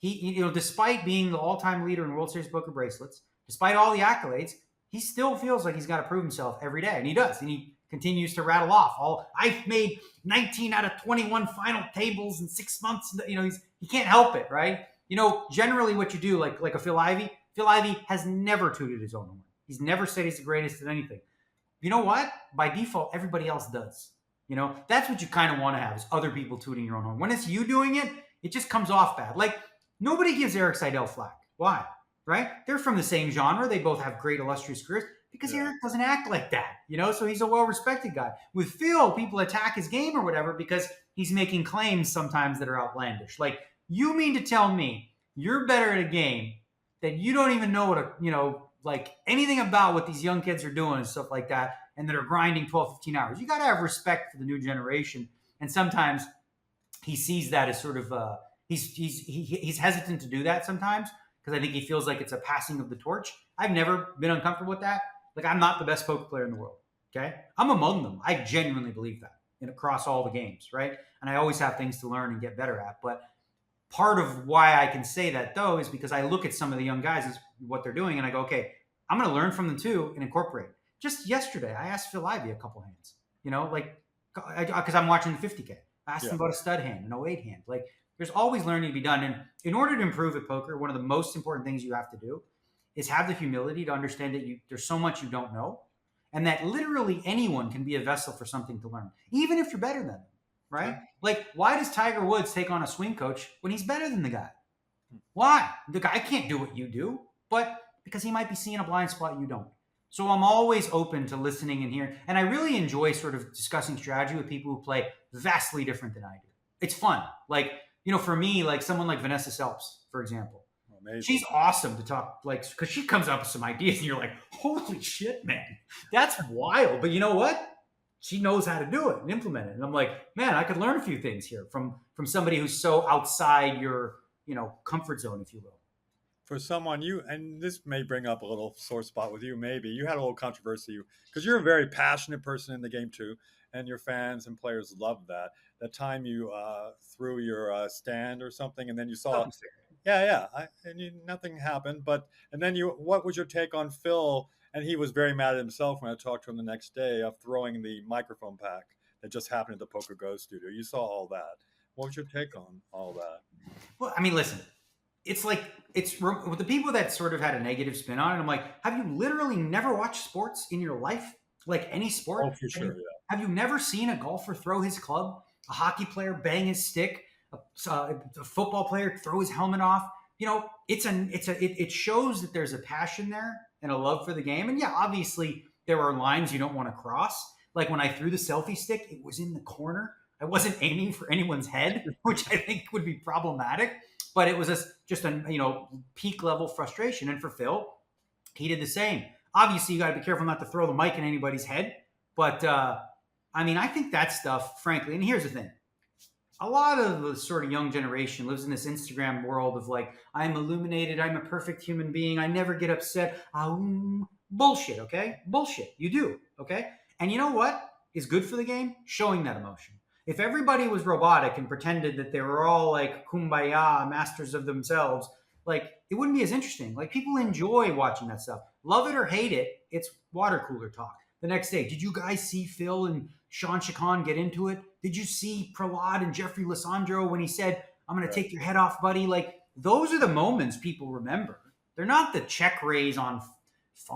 despite being the all-time leader in World Series poker bracelets, despite all the accolades, he still feels like he's got to prove himself every day, and he does. And he continues to rattle off I've made 19 out of 21 final tables in 6 months. He can't help it, right? Generally what you do, like a Phil Ivey has never tooted his own horn. He's never said he's the greatest at anything. You know what? By default, everybody else does. That's what you kind of want to have, is other people tooting your own horn. When it's you doing it, it just comes off bad. Like, nobody gives Eric Seidel flack. Why? Right? They're from the same genre. They both have great, illustrious careers, because Eric doesn't act like that. So he's a well-respected guy. With Phil, people attack his game or whatever because he's making claims sometimes that are outlandish. Like, you mean to tell me you're better at a game that you don't even know anything about what these young kids are doing and stuff like that, and that are grinding 12, 15 hours. You got to have respect for the new generation. And sometimes he sees that as sort of, he's hesitant to do that sometimes, because I think he feels like it's a passing of the torch. I've never been uncomfortable with that. Like, I'm not the best poker player in the world. Okay. I'm among them. I genuinely believe that across all the games. Right. And I always have things to learn and get better at. But part of why I can say that, though, is because I look at some of the young guys and what they're doing, and I go, okay, I'm going to learn from them too and incorporate. Just yesterday, I asked Phil Ivey a couple hands, because I'm watching the 50K. I asked him about a stud hand, an 08 hand. Like, there's always learning to be done. And in order to improve at poker, one of the most important things you have to do is have the humility to understand that there's so much you don't know, and that literally anyone can be a vessel for something to learn, even if you're better than them. Right? Like, why does Tiger Woods take on a swing coach when he's better than the guy? Why? The guy can't do what you do, but because he might be seeing a blind spot you don't. So I'm always open to listening and hearing. And I really enjoy sort of discussing strategy with people who play vastly different than I do. It's fun. Like, for me, like someone like Vanessa Selps, for example. Amazing. She's awesome to talk, because she comes up with some ideas and you're like, holy shit, man, that's wild. But you know what? She knows how to do it and implement it. And I'm like, man, I could learn a few things here from somebody who's so outside your, comfort zone, if you will. For someone and this may bring up a little sore spot with you, maybe. You had a little controversy because you're a very passionate person in the game too, and your fans and players love that. That time you threw your stand or something, and then you saw, nothing happened. And then what was your take on Phil? And he was very mad at himself when I talked to him the next day of throwing the microphone pack that just happened at the Poker Go studio. You saw all that. What was your take on all that? Well, I mean, listen, it's like, with the people that sort of had a negative spin on it, I'm like, have you literally never watched sports in your life? Like any sport? Oh, for sure, Have you never seen a golfer throw his club, a hockey player bang his stick, a football player throw his helmet off? It shows that there's a passion there and a love for the game. And yeah, obviously there are lines you don't want to cross. Like when I threw the selfie stick, it was in the corner. I wasn't aiming for anyone's head, which I think would be problematic. But it was just a peak level frustration. And for Phil, he did the same. Obviously, you got to be careful not to throw the mic in anybody's head. But I mean, I think that stuff, frankly, and here's the thing. A lot of the sort of young generation lives in this Instagram world of like, I'm illuminated, I'm a perfect human being, I never get upset. Bullshit, okay? Bullshit. You do, okay? And you know what is good for the game? Showing that emotion. If everybody was robotic and pretended that they were all like kumbaya, masters of themselves, like it wouldn't be as interesting. Like people enjoy watching that stuff. Love it or hate it, it's water cooler talk. The next day, did you guys see Phil and Sean Chacon get into it? Did you see Prahlad and Jeffrey Lissandro when he said, I'm going to take your head off, buddy? Like those are the moments people remember. They're not the check raise on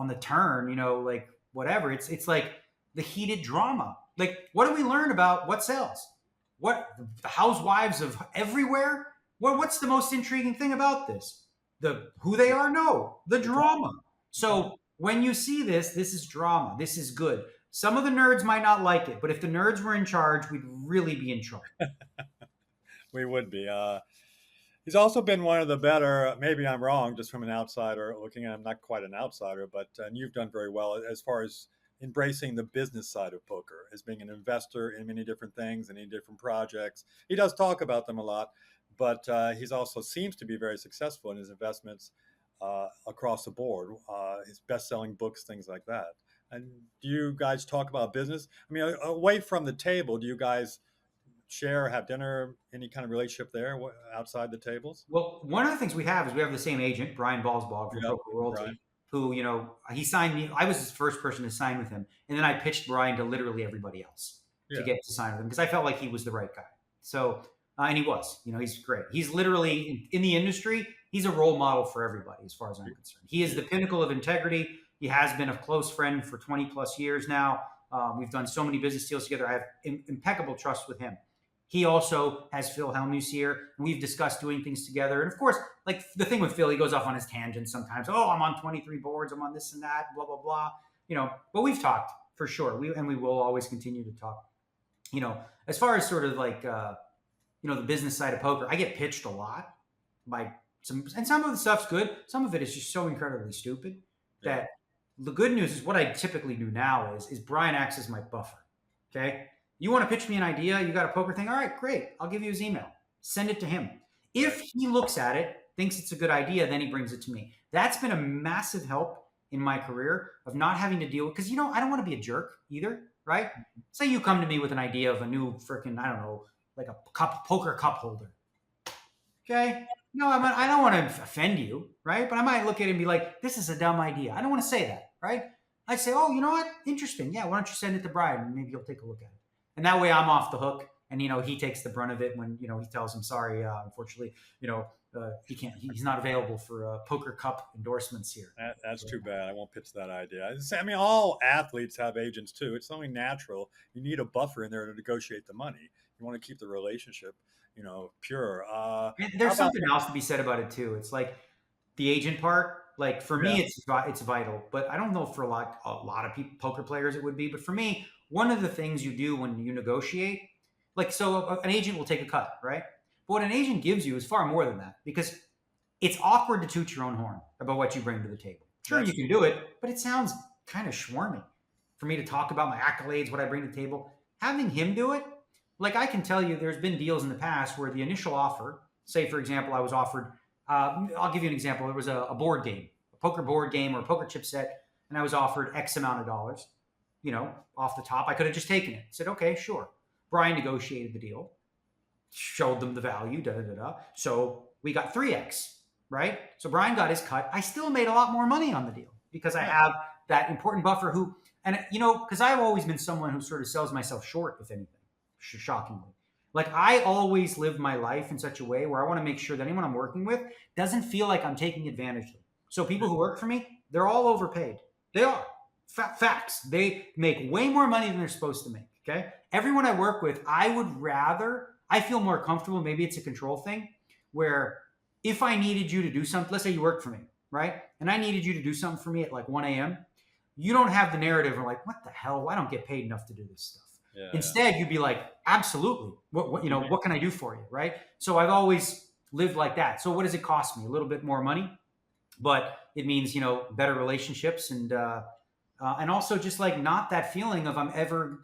the turn, you know, like whatever. It's like the heated drama. Like, what do we learn about what sells? What the housewives of everywhere? What's the most intriguing thing about this? The who they are? No, the drama. So when you see this is drama. This is good. Some of the nerds might not like it, but if the nerds were in charge, we'd really be in trouble. We would be. He's also been one of the better, maybe I'm wrong, just from an outsider looking at him, not quite an outsider, but and you've done very well as far as embracing the business side of poker, as being an investor in many different things and in different projects. He does talk about them a lot, but he's also seems to be very successful in his investments across the board, his best-selling books, things like that. And do you guys talk about business? I mean, away from the table, do you guys share, have dinner, any kind of relationship there outside the tables? Well, one of the things we have is we have the same agent, Brian Ballsbog from PokerORG, who, you know, he signed me. I was his first person to sign with him. And then I pitched Brian to literally everybody else to get to sign with him because I felt like he was the right guy. So, and he was, you know, he's great. He's literally in the industry. He's a role model for everybody as far as I'm concerned. He is the pinnacle of integrity. He has been a close friend for 20 plus years now. We've done so many business deals together. I have impeccable trust with him. He also has Phil Hellmuth here, and we've discussed doing things together. And of course, like the thing with Phil, he goes off on his tangents sometimes. Oh, I'm on 23 boards. I'm on this and that, blah, blah, blah. You know, but we've talked for sure. We will always continue to talk. You know, as far as sort of like, you know, the business side of poker, I get pitched a lot by some of the stuff's good. Some of it is just so incredibly stupid that the good news is what I typically do now is Brian acts as my buffer. Okay. You want to pitch me an idea? You got a poker thing? All right, great. I'll give you his email. Send it to him. If he looks at it, thinks it's a good idea, then he brings it to me. That's been a massive help in my career of not having to deal with, because, you know, I don't want to be a jerk either, right? Say you come to me with an idea of a new freaking, I don't know, like a poker cup holder. Okay? No, I don't want to offend you, right? But I might look at it and be like, this is a dumb idea. I don't want to say that, right? I say, oh, you know what? Interesting. Yeah, why don't you send it to Brian and maybe he'll take a look at it. And that way I'm off the hook and, you know, he takes the brunt of it when, you know, he tells him, sorry, unfortunately, you know, he can't, he's not available for poker cup endorsements here. That's too bad. I won't pitch that idea. I mean, all athletes have agents too. It's only natural. You need a buffer in there to negotiate the money. You want to keep the relationship, you know, pure. There's something else to be said about it too. It's like the agent part. Like for me, it's vital, but I don't know for a lot of people, poker players, it would be. But for me, one of the things you do when you negotiate, like, so an agent will take a cut, right? But what an agent gives you is far more than that, because it's awkward to toot your own horn about what you bring to the table. Sure, you can do it, but it sounds kind of schwarmy for me to talk about my accolades, what I bring to the table. Having him do it, like I can tell you, there's been deals in the past where the initial offer, say for example, I was offered, I'll give you an example. There was a board game, a poker board game or a poker chip set, and I was offered X amount of dollars. You know, off the top, I could have just taken it. Said, okay, sure. Brian negotiated the deal, showed them the value, So we got 3X, right? So Brian got his cut. I still made a lot more money on the deal because I have that important buffer who, and you know, because I've always been someone who sort of sells myself short, if anything, shockingly. Like I always live my life in such a way where I want to make sure that anyone I'm working with doesn't feel like I'm taking advantage of them. So people who work for me, they're all overpaid. They are. Facts. They make way more money than they're supposed to make. Okay. Everyone I work with, I feel more comfortable. Maybe it's a control thing where if I needed you to do something, let's say you work for me, right? And I needed you to do something for me at like 1 a.m. You don't have the narrative of like, what the hell? I don't get paid enough to do this stuff. Yeah. Instead, you'd be like, absolutely. What you know, what can I do for you? Right. So I've always lived like that. So what does it cost me? A little bit more money. but it means, better relationships and also just like not that feeling of I'm ever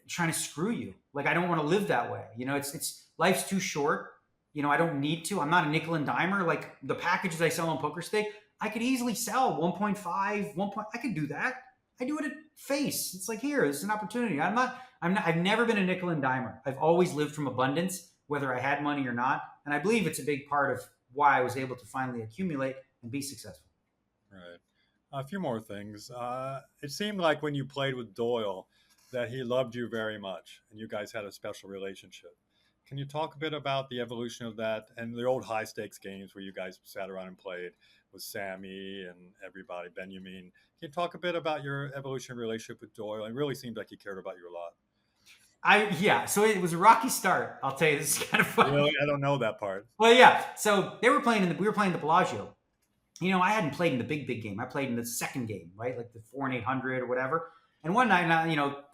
trying to screw you. Like I don't want to live that way. It's life's too short. I don't need to. I'm not a nickel and dimer. Like the packages I sell on PokerStake, I could easily sell 1.5, 1. I could do that. I do it at face. It's like here, this is an opportunity. I've never been a nickel and dimer. I've always lived from abundance, whether I had money or not. And I believe it's a big part of why I was able to finally accumulate and be successful. Right. A few more things. It seemed like when you played with Doyle that he loved you very much and you guys had a special relationship. Can you talk a bit about the evolution of that and the old high stakes games where you guys sat around and played with Sammy and everybody, Benjamin? Can you talk a bit about your evolution relationship with Doyle? It really seemed like he cared about you a lot. Yeah. So it was a rocky start. I'll tell you, this is kind of funny. Really? I don't know that part. Well, yeah. So we were playing the Bellagio. I hadn't played in the big game. I played in the second game, right? Like the 4 and 800 or whatever. And one night,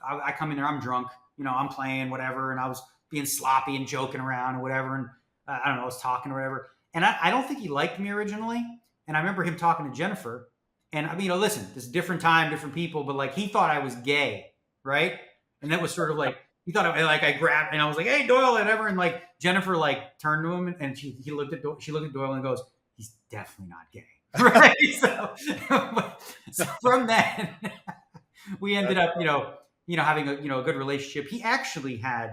I come in there, I'm drunk, I'm playing whatever. And I was being sloppy and joking around or whatever. And I don't know, I was talking or whatever. And I don't think he liked me originally. And I remember him talking to Jennifer. And I mean, listen, this is different time, different people, but like he thought I was gay, right? And that was sort of like, he thought I grabbed and I was like, hey, Doyle, whatever. And like Jennifer like turned to him and she looked at Doyle and goes, he's definitely not gay. Right. So from then we ended up, having a good relationship. He actually had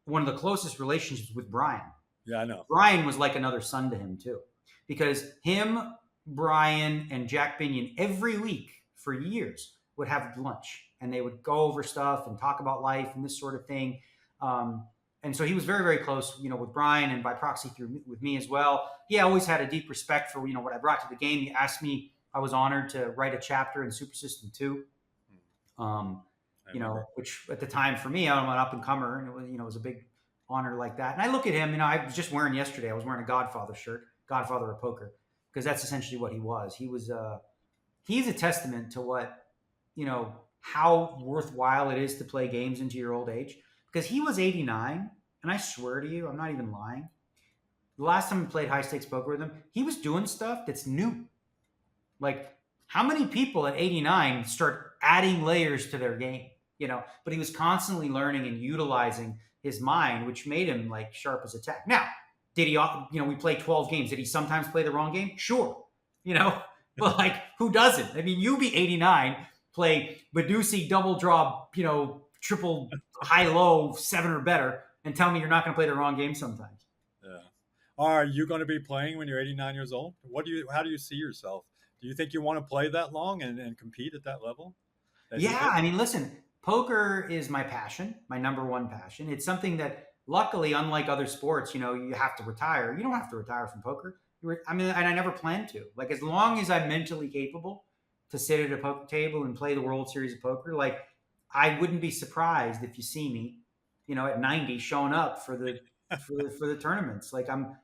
one of the closest relationships with Brian. Yeah, I know. Brian was like another son to him too, because him, Brian, and Jack Binion every week for years would have lunch and they would go over stuff and talk about life and this sort of thing. And so he was very, very close, with Brian and by proxy with me as well. He always had a deep respect for, what I brought to the game. He asked me, I was honored to write a chapter in Super System 2, which at the time for me, I'm an up and comer and it was, it was a big honor like that. And I look at him, I was just wearing yesterday, I was wearing a Godfather shirt, Godfather of Poker, because that's essentially what he was. He's a testament to what, how worthwhile it is to play games into your old age. Because he was 89, and I swear to you, I'm not even lying. The last time I played high stakes poker with him, he was doing stuff that's new. Like, how many people at 89 start adding layers to their game? But he was constantly learning and utilizing his mind, which made him like sharp as a tack. Now, did he? We played 12 games. Did he sometimes play the wrong game? Sure. But like, who doesn't? I mean, you be 89, play Badusi double draw, triple high low 7 or better and tell me you're not going to play the wrong game sometimes. Yeah. Are you going to be playing when you're 89 years old? How do you see yourself? Do you think you want to play that long and compete at that level? Yeah. I mean, listen, poker is my passion, my number one passion. It's something that luckily, unlike other sports, you have to retire. You don't have to retire from poker. And I never plan to. Like, as long as I'm mentally capable to sit at a poker table and play the World Series of Poker, like, I wouldn't be surprised if you see me, at 90 showing up for the tournaments. Like I'm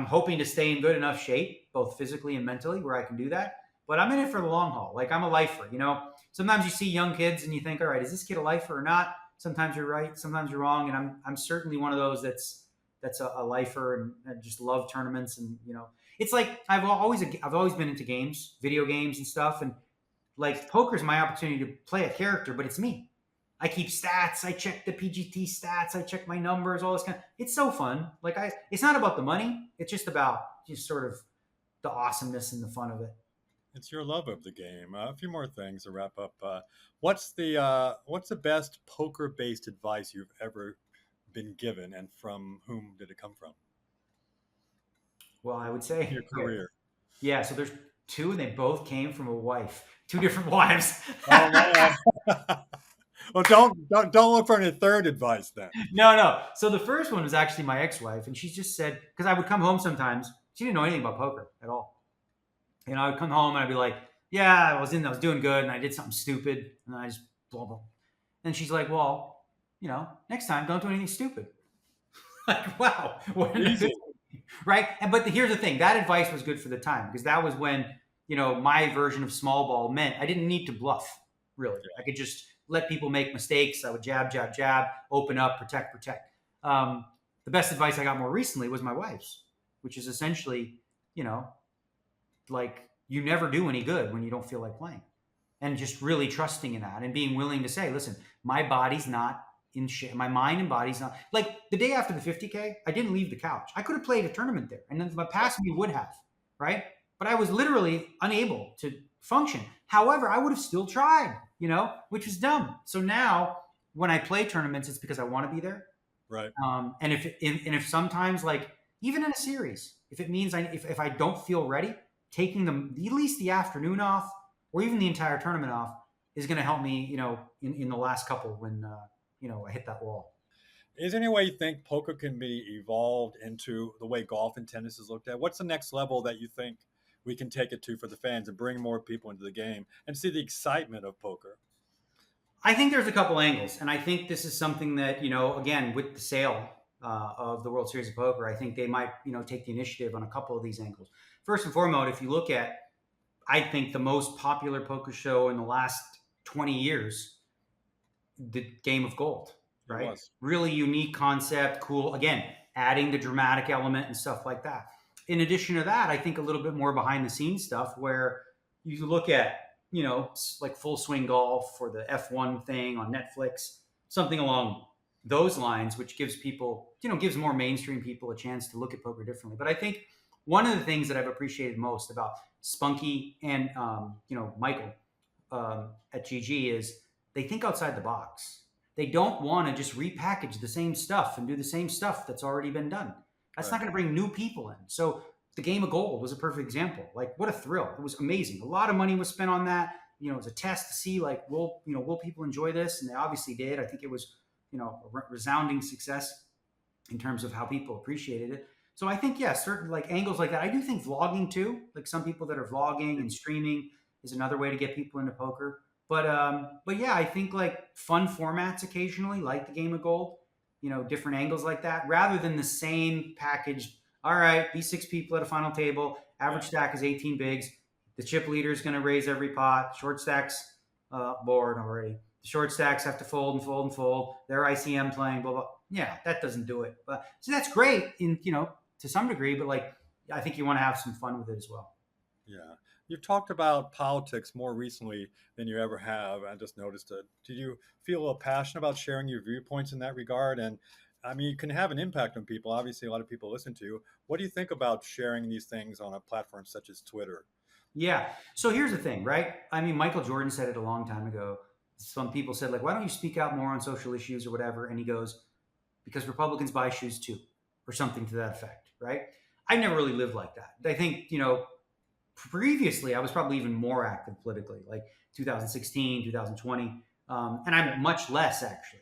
hoping to stay in good enough shape, both physically and mentally, where I can do that. But I'm in it for the long haul. Like, I'm a lifer. Sometimes you see young kids and you think, all right, is this kid a lifer or not? Sometimes you're right, sometimes you're wrong, and I'm certainly one of those that's a lifer and I just love tournaments. And it's like I've always been into games, video games and stuff, and like poker is my opportunity to play a character, but it's me. I keep stats. I check the PGT stats. I check my numbers, all this kind of, it's so fun. Like it's not about the money. It's just about just sort of the awesomeness and the fun of it. It's your love of the game. A few more things to wrap up. What's the best poker-based advice you've ever been given, and from whom did it come from? Well, I would say your career. Yeah. So there's two, and they both came from a wife, two different wives. Oh, well, don't look for any third advice then. No. So the first one was actually my ex-wife, and she just said, because I would come home sometimes, she didn't know anything about poker at all. And I would come home and I'd be like, yeah, I was doing good, and I did something stupid, and I just blah blah. And she's like, well, next time don't do anything stupid. Like, wow, right? But here's the thing: that advice was good for the time, because that was when my version of small ball meant I didn't need to bluff. Really, I could just let people make mistakes. I would jab, jab, jab, open up, protect. The best advice I got more recently was my wife's, which is essentially, like you never do any good when you don't feel like playing. And just really trusting in that and being willing to say, listen, my body's not in shit. My mind and body's not. Like the day after the 50K, I didn't leave the couch. I could have played a tournament there, and then my past me would have, right? But I was literally unable to function. However, I would have still tried, which was dumb. So now when I play tournaments, it's because I want to be there. Right. And if sometimes, like even in a series, if it means if I don't feel ready, taking them at least the afternoon off or even the entire tournament off is going to help me, in the last couple when I hit that wall. Is there any way you think poker can be evolved into the way golf and tennis is looked at? What's the next level that you think we can take it to for the fans and bring more people into the game and see the excitement of poker? I think there's a couple angles, and I think this is something that, again, with the sale of the World Series of Poker, I think they might, take the initiative on a couple of these angles. First and foremost, if you look at, I think the most popular poker show in the last 20 years, the Game of Gold, right? Really unique concept, cool. Again, adding the dramatic element and stuff like that. In addition to that, I think a little bit more behind the scenes stuff where you look at, like Full Swing Golf or the F1 thing on Netflix, something along those lines, which gives people, gives more mainstream people a chance to look at poker differently. But I think one of the things that I've appreciated most about Spunky and, Michael at GG is they think outside the box. They don't want to just repackage the same stuff and do the same stuff that's already been done. That's not going to bring new people in. So the Game of Gold was a perfect example. Like, what a thrill. It was amazing. A lot of money was spent on that. It was a test to see, like, will people enjoy this? And they obviously did. I think it was, a resounding success in terms of how people appreciated it. So I think, yeah, certain like angles like that. I do think vlogging too, like some people that are vlogging and streaming is another way to get people into poker. But yeah, I think like fun formats occasionally, like the Game of Gold, different angles like that, rather than the same packaged. All right, these 6 people at a final table. Average stack is 18 bigs. The chip leader is going to raise every pot. Short stacks bored already. The short stacks have to fold and fold and fold. They're ICM playing, blah, blah. Yeah, that doesn't do it. But so that's great in, to some degree, but like I think you want to have some fun with it as well. Yeah. You've talked about politics more recently than you ever have. I just noticed it. Do you feel a passion about sharing your viewpoints in that regard? And I mean, you can have an impact on people. Obviously, a lot of people listen to you. What do you think about sharing these things on a platform such as Twitter? Yeah. So here's the thing, right? I mean, Michael Jordan said it a long time ago. Some people said, like, why don't you speak out more on social issues or whatever? And he goes, because Republicans buy shoes too, or something to that effect, right? I never really lived like that. I think, previously I was probably even more active politically, like 2016, 2020. And I'm much less actually.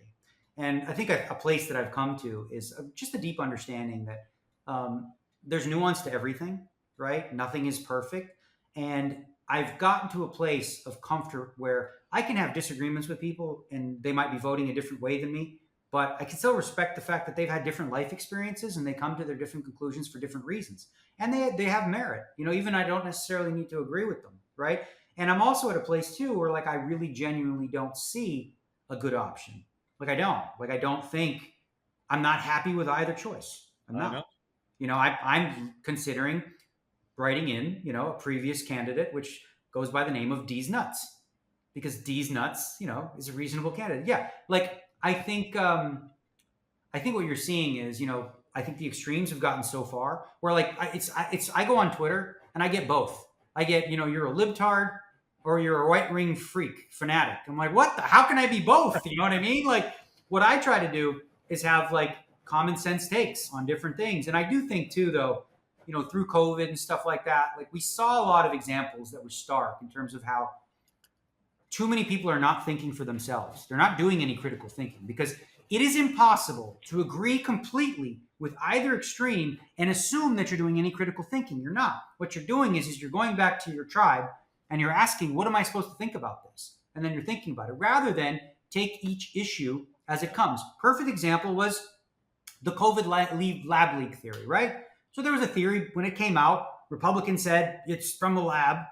And I think a place that I've come to is just a deep understanding that there's nuance to everything, right? Nothing is perfect. And I've gotten to a place of comfort where I can have disagreements with people and they might be voting a different way than me, but I can still respect the fact that they've had different life experiences and they come to their different conclusions for different reasons. And they have merit, even I don't necessarily need to agree with them, right? And I'm also at a place too where like I really genuinely don't see a good option. Like I don't think, I'm not happy with either choice. I'm not. I'm considering writing in, a previous candidate, which goes by the name of D's Nuts, because D's Nuts, is a reasonable candidate. Yeah, like I think what you're seeing is, I think the extremes have gotten so far where like I go on Twitter and I get both. I get, you're a libtard or you're a right wing freak fanatic. I'm like, what? How can I be both? You know what I mean? Like what I try to do is have like common sense takes on different things. And I do think too, though, through COVID and stuff like that, like we saw a lot of examples that were stark in terms of how too many people are not thinking for themselves. They're not doing any critical thinking because it is impossible to agree completely with either extreme and assume that you're doing any critical thinking. You're not. What you're doing is you're going back to your tribe and you're asking, what am I supposed to think about this? And then you're thinking about it rather than take each issue as it comes. Perfect example was the COVID lab leak theory, right? So there was a theory when it came out. Republicans said it's from a lab.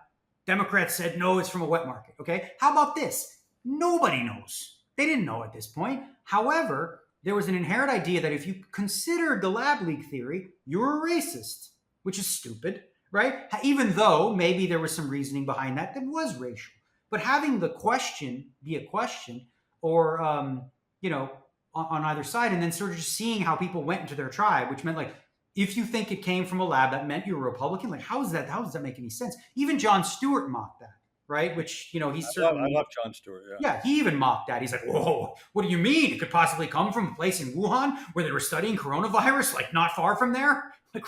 Democrats said, no, it's from a wet market. Okay. How about this? Nobody knows. They didn't know at this point. However, there was an inherent idea that if you considered the lab leak theory, you're a racist, which is stupid, right? Even though maybe there was some reasoning behind that was racial. But having the question be a question, or you know, on either side, and then sort of just seeing how people went into their tribe, which meant like, if you think it came from a lab, that meant you're a Republican. Like, how is that? How does that make any sense? Even Jon Stewart mocked that, right? Which, you know, he's I certainly, love Jon Stewart. Yeah. yeah, he even mocked that. He's like, whoa, what do you mean? It could possibly come from a place in Wuhan where they were studying coronavirus, like not far from there? Like,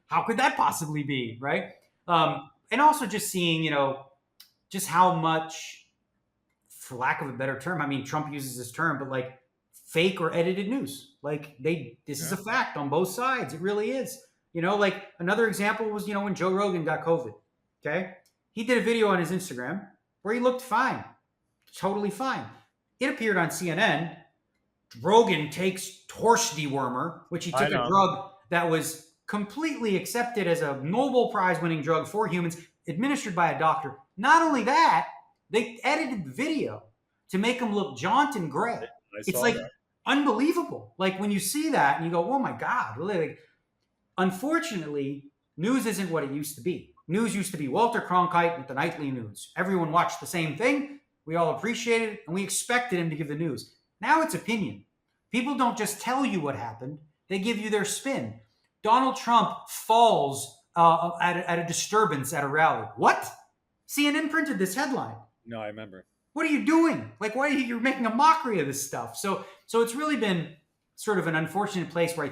how could that possibly be, right? And also just seeing, you know, just how much, for lack of a better term, I mean, Trump uses this term, but like fake or edited news. Like this is a fact on both sides. It really is. You know, like another example was, you know, when Joe Rogan got COVID. Okay. He did a video on his Instagram where he looked fine, totally fine. It appeared on CNN. Rogan takes horse dewormer, which he took a drug that was completely accepted as a Nobel Prize winning drug for humans, administered by a doctor. Not only that, they edited the video to make him look jaunt and gray. It's like unbelievable. Like when you see that and you go, oh my God, really? Like, unfortunately, news isn't what it used to be. News used to be Walter Cronkite with the nightly news. Everyone watched the same thing. We all appreciated it, and we expected him to give the news. Now it's opinion. People don't just tell you what happened. They give you their spin. Donald Trump falls at a disturbance at a rally. What? CNN printed this headline. No, I remember. What are you doing? Like, why are you're making a mockery of this stuff? So it's really been sort of an unfortunate place where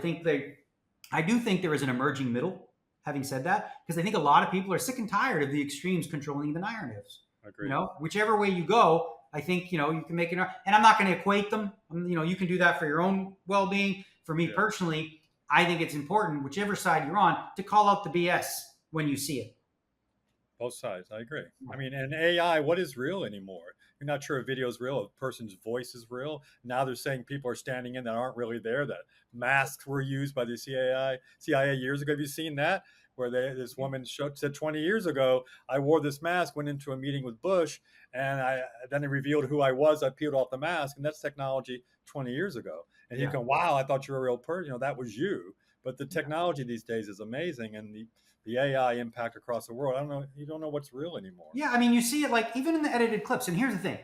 I do think there is an emerging middle. Having said that, because I think a lot of people are sick and tired of the extremes controlling the narratives. Agreed. You know, whichever way you go, I think, you know, you can make it. And I'm not going to equate them. You know, you can do that for your own well-being. For me personally, I think it's important, whichever side you're on, to call out the BS when you see it. Both sides. I agree. I mean, and AI, what is real anymore? You're not sure a video is real, a person's voice is real. Now they're saying people are standing in that aren't really there, that masks were used by the CIA years ago. Have you seen that? Where this woman said 20 years ago, I wore this mask, went into a meeting with Bush, and then it revealed who I was. I peeled off the mask, and that's technology 20 years ago. And you go, wow, I thought you were a real person. You know, that was you. But the technology these days is amazing, and the AI impact across the world, I don't know, you don't know what's real anymore. Yeah, I mean, you see it like even in the edited clips. And here's the thing.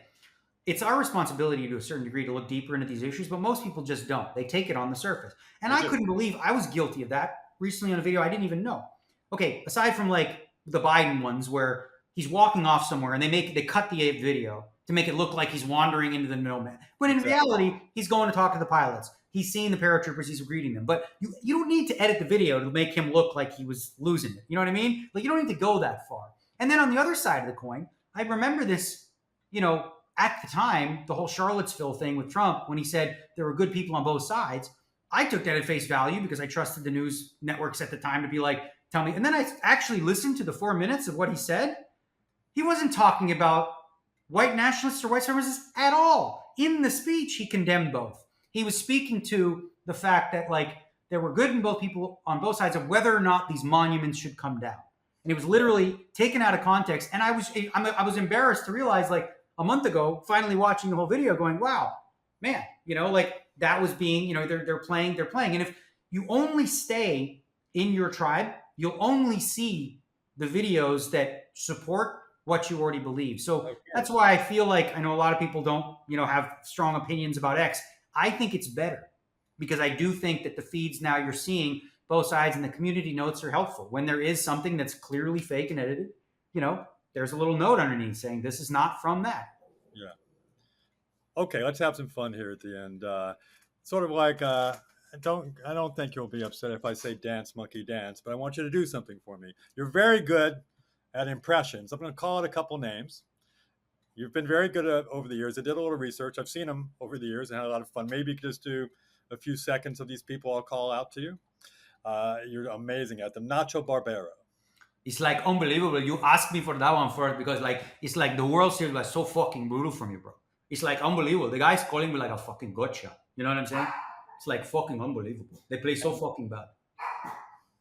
It's our responsibility to a certain degree to look deeper into these issues, but most people just don't. They take it on the surface. And I couldn't believe I was guilty of that recently on a video I didn't even know. Okay, aside from like the Biden ones where he's walking off somewhere and they cut the video to make it look like he's wandering into the no man. When in reality, he's going to talk to the pilots. He's seeing the paratroopers. He's greeting them. But you don't need to edit the video to make him look like he was losing it. You know what I mean? Like, you don't need to go that far. And then on the other side of the coin, I remember this, you know, at the time, the whole Charlottesville thing with Trump, when he said there were good people on both sides. I took that at face value because I trusted the news networks at the time to be like, tell me. And then I actually listened to the 4 minutes of what he said. He wasn't talking about white nationalists or white supremacists at all. In the speech, he condemned both. He was speaking to the fact that like there were good and both people on both sides of whether or not these monuments should come down. And it was literally taken out of context. And I was embarrassed to realize like a month ago, finally watching the whole video going, wow, man, you know, like that was being, you know, they're playing. And if you only stay in your tribe, you'll only see the videos that support what you already believe. So that's why I feel like I know a lot of people don't, you know, have strong opinions about X. I think it's better because I do think that the feeds now you're seeing both sides and the community notes are helpful. When there is something that's clearly fake and edited, you know, there's a little note underneath saying this is not from that. Yeah. Okay, let's have some fun here at the end. Sort of like, I don't think you'll be upset if I say dance, monkey, dance, but I want you to do something for me. You're very good at impressions. I'm going to call it a couple names. You've been very good at over the years. I did a little research. I've seen them over the years and had a lot of fun. Maybe you could just do a few seconds of these people I'll call out to you. You're amazing at them. Nacho Barbero. It's like unbelievable. You asked me for that one first because like it's like the World Series was so fucking brutal for me, bro. It's like unbelievable. The guy's calling me like a fucking gotcha. You know what I'm saying? It's like fucking unbelievable. They play so fucking bad.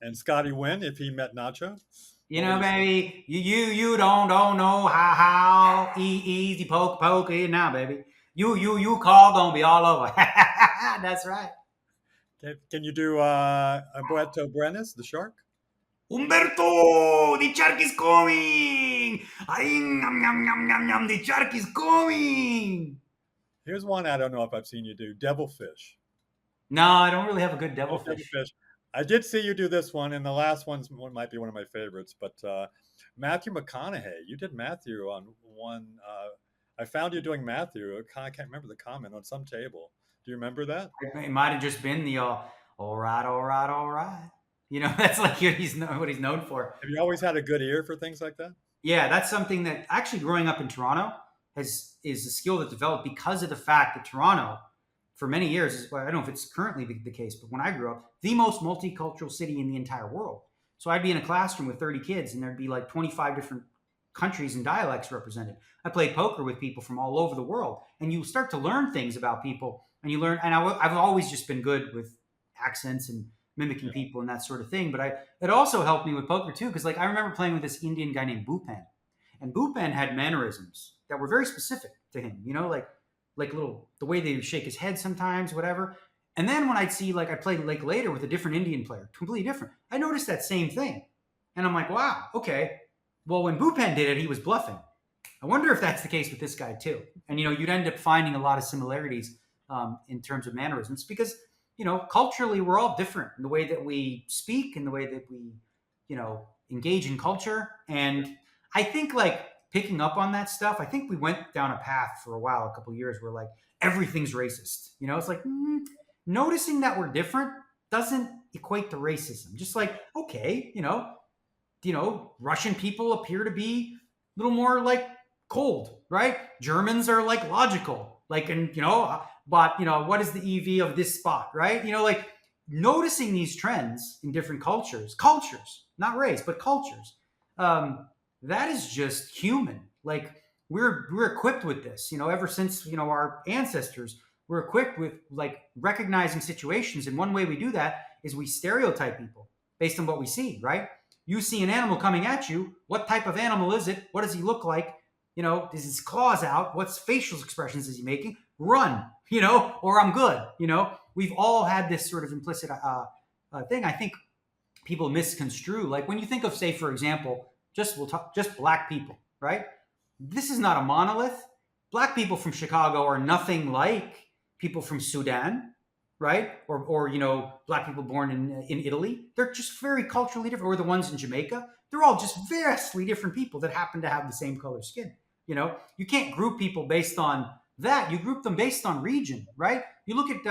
And Scotty Wynn, if he met Nacho. You know, baby, you don't know how easy poke now, baby. You call gonna be all over. That's right. Can you do Alberto Brenes, the shark? Umberto, the shark is coming. Ay, nom, nom, nom, nom, nom, the shark is coming. Here's one I don't know if I've seen you do: devilfish. No, I don't really have a good Oh, devilfish. devilfish. I did see you do this one, and the last one might be one of my favorites. But Matthew McConaughey, you did Matthew on one. I found you doing Matthew. I can't remember the comment on some table. Do you remember that? It might have just been the all right, all right, all right. That's like what he's known for. Have you always had a good ear for things like that? Yeah, that's something that actually growing up in Toronto is a skill that developed because of the fact that Toronto, for many years, well, I don't know if it's currently the case, but when I grew up, the most multicultural city in the entire world. So I'd be in a classroom with 30 kids, and there'd be like 25 different countries and dialects represented. I played poker with people from all over the world, and you start to learn things about people, and you learn. And I've always just been good with accents and mimicking Yeah. people and that sort of thing. But it also helped me with poker too, because like I remember playing with this Indian guy named Bhupan, and Bhupan had mannerisms that were very specific to him. Like little the way they would shake his head sometimes, whatever. And then when I'd see like I played like later with a different Indian player, completely different, I noticed that same thing, and I'm like, wow, okay. Well, when Bhupan did it, he was bluffing. I wonder if that's the case with this guy too. And you'd end up finding a lot of similarities in terms of mannerisms because culturally we're all different in the way that we speak and the way that we engage in culture. And I think like picking up on that stuff, I think we went down a path for a while, a couple of years, where like everything's racist. It's like noticing that we're different doesn't equate to racism. Just like okay, Russian people appear to be a little more like cold, right? Germans are like logical, like, and but what is the EV of this spot, right? Like noticing these trends in different cultures, not race, but cultures. That is just human. Like we're equipped with this, ever since our ancestors were equipped with like recognizing situations, and one way we do that is we stereotype people based on what we see, right? You see an animal coming at you. What type of animal is it? What does he look like? Is his claws out? What's facial expressions is he making? Run, or I'm good. We've all had this sort of implicit thing. I think people misconstrue. Like when you think of, say, for example, just black people, right? This is not a monolith. Black people from Chicago are nothing like people from Sudan, right? Or black people born in Italy. They're just very culturally different. Or the ones in Jamaica. They're all just vastly different people that happen to have the same color skin. You can't group people based on that. You group them based on region, right? You look at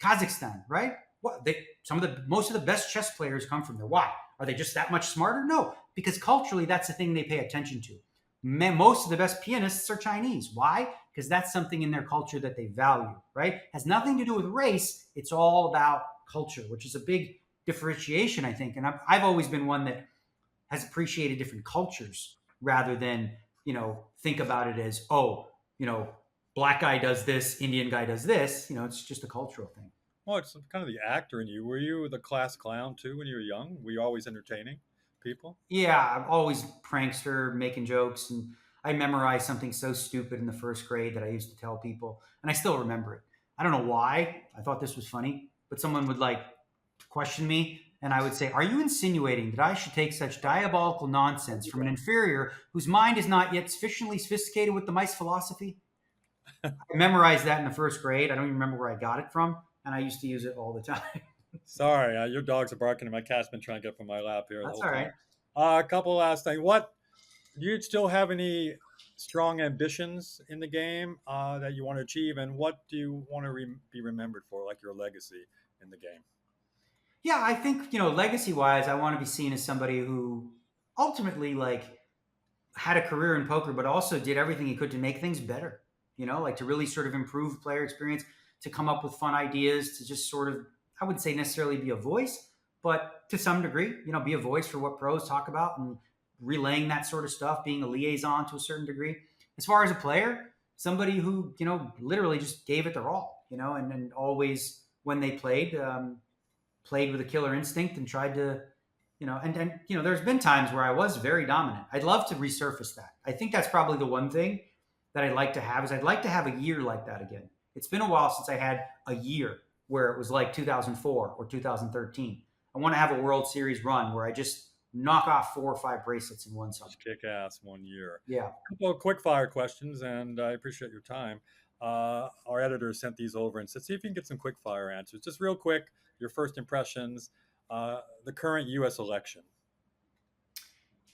Kazakhstan, right? Most of the best chess players come from there. Why? Are they just that much smarter? No, because culturally, that's the thing they pay attention to. Most of the best pianists are Chinese. Why? Because that's something in their culture that they value, right? Has nothing to do with race. It's all about culture, which is a big differentiation, I think. And I've always been one that has appreciated different cultures rather than, think about it as, black guy does this, Indian guy does this. It's just a cultural thing. Well, it's kind of the actor in you. Were you the class clown too when you were young? Were you always entertaining people? Yeah, I'm always prankster, making jokes, and I memorized something so stupid in the first grade that I used to tell people, and I still remember it. I don't know why I thought this was funny, but someone would like question me, and I would say, "Are you insinuating that I should take such diabolical nonsense from an inferior whose mind is not yet sufficiently sophisticated with the mice philosophy?" I memorized that in the first grade. I don't even remember where I got it from, and I used to use it all the time. Sorry, your dogs are barking, and my cat's been trying to get from my lap here the That's whole all time. right. A couple last things. What do you still have any strong ambitions in the game that you want to achieve, and what do you want to be remembered for, like your legacy in the game? Yeah, I think, legacy wise, I want to be seen as somebody who ultimately like had a career in poker, but also did everything he could to make things better, like to really sort of improve player experience, to come up with fun ideas, to just sort of, I wouldn't say necessarily be a voice, but to some degree, be a voice for what pros talk about and relaying that sort of stuff, being a liaison to a certain degree. As far as a player, somebody who, literally just gave it their all, and always when they played with a killer instinct and tried to, there's been times where I was very dominant. I'd love to resurface that. I think that's probably the one thing that I'd like to have is I'd like to have a year like that again. It's been a while since I had a year where it was like 2004 or 2013. I want to have a World Series run where I just knock off 4 or 5 bracelets in one summer. Just kick ass one year. Yeah. A couple of quick fire questions, and I appreciate your time. Our editor sent these over and said, see if you can get some quick fire answers. Just real quick, your first impressions, the current U.S. election.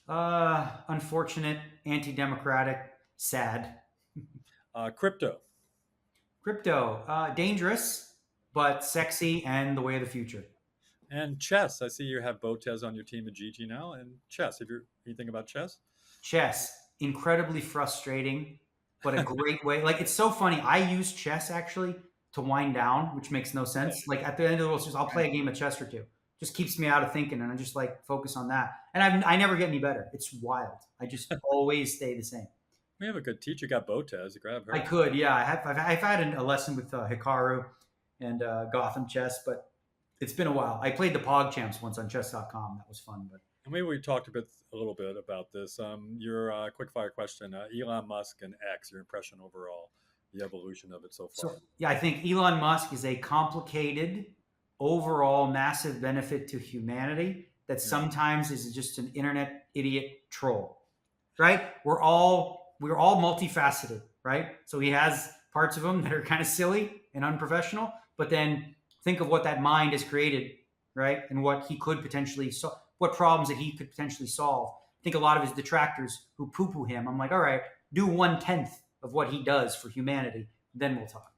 Unfortunate, anti-democratic, sad. Crypto. Crypto, dangerous, but sexy and the way of the future. And chess. I see you have Botez on your team at GG now. And chess. Have you anything about chess? Chess, incredibly frustrating, but a great way. Like, it's so funny. I use chess actually to wind down, which makes no sense. Like, at the end of the World Series, I'll play a game of chess or two. Just keeps me out of thinking, and I just like focus on that. And I never get any better. It's wild. I just always stay the same. We have a good teacher. Got Botez. Grab her. I could, yeah. I've had a lesson with Hikaru and Gotham Chess, but it's been a while. I played the Pog Champs once on chess.com. That was fun. But maybe we talked a little bit about this. Your quick fire question: Elon Musk and X. Your impression overall, the evolution of it so far. So, yeah, I think Elon Musk is a complicated, overall massive benefit to humanity that sometimes is just an internet idiot troll, right? We're all multifaceted, right? So he has parts of him that are kind of silly and unprofessional, but then think of what that mind has created, right? And what he could potentially what problems that he could potentially solve. I think a lot of his detractors who poo-poo him, I'm like, all right, do 1/10 of what he does for humanity, then we'll talk.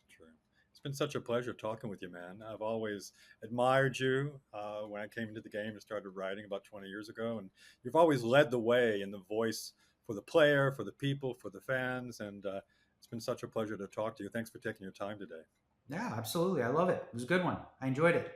True. It's been such a pleasure talking with you, man. I've always admired you when I came into the game and started writing about 20 years ago, and you've always led the way in the voice for the player, for the people, for the fans, and it's been such a pleasure to talk to you. Thanks for taking your time today. Yeah, absolutely. I love it. It was a good one. I enjoyed it.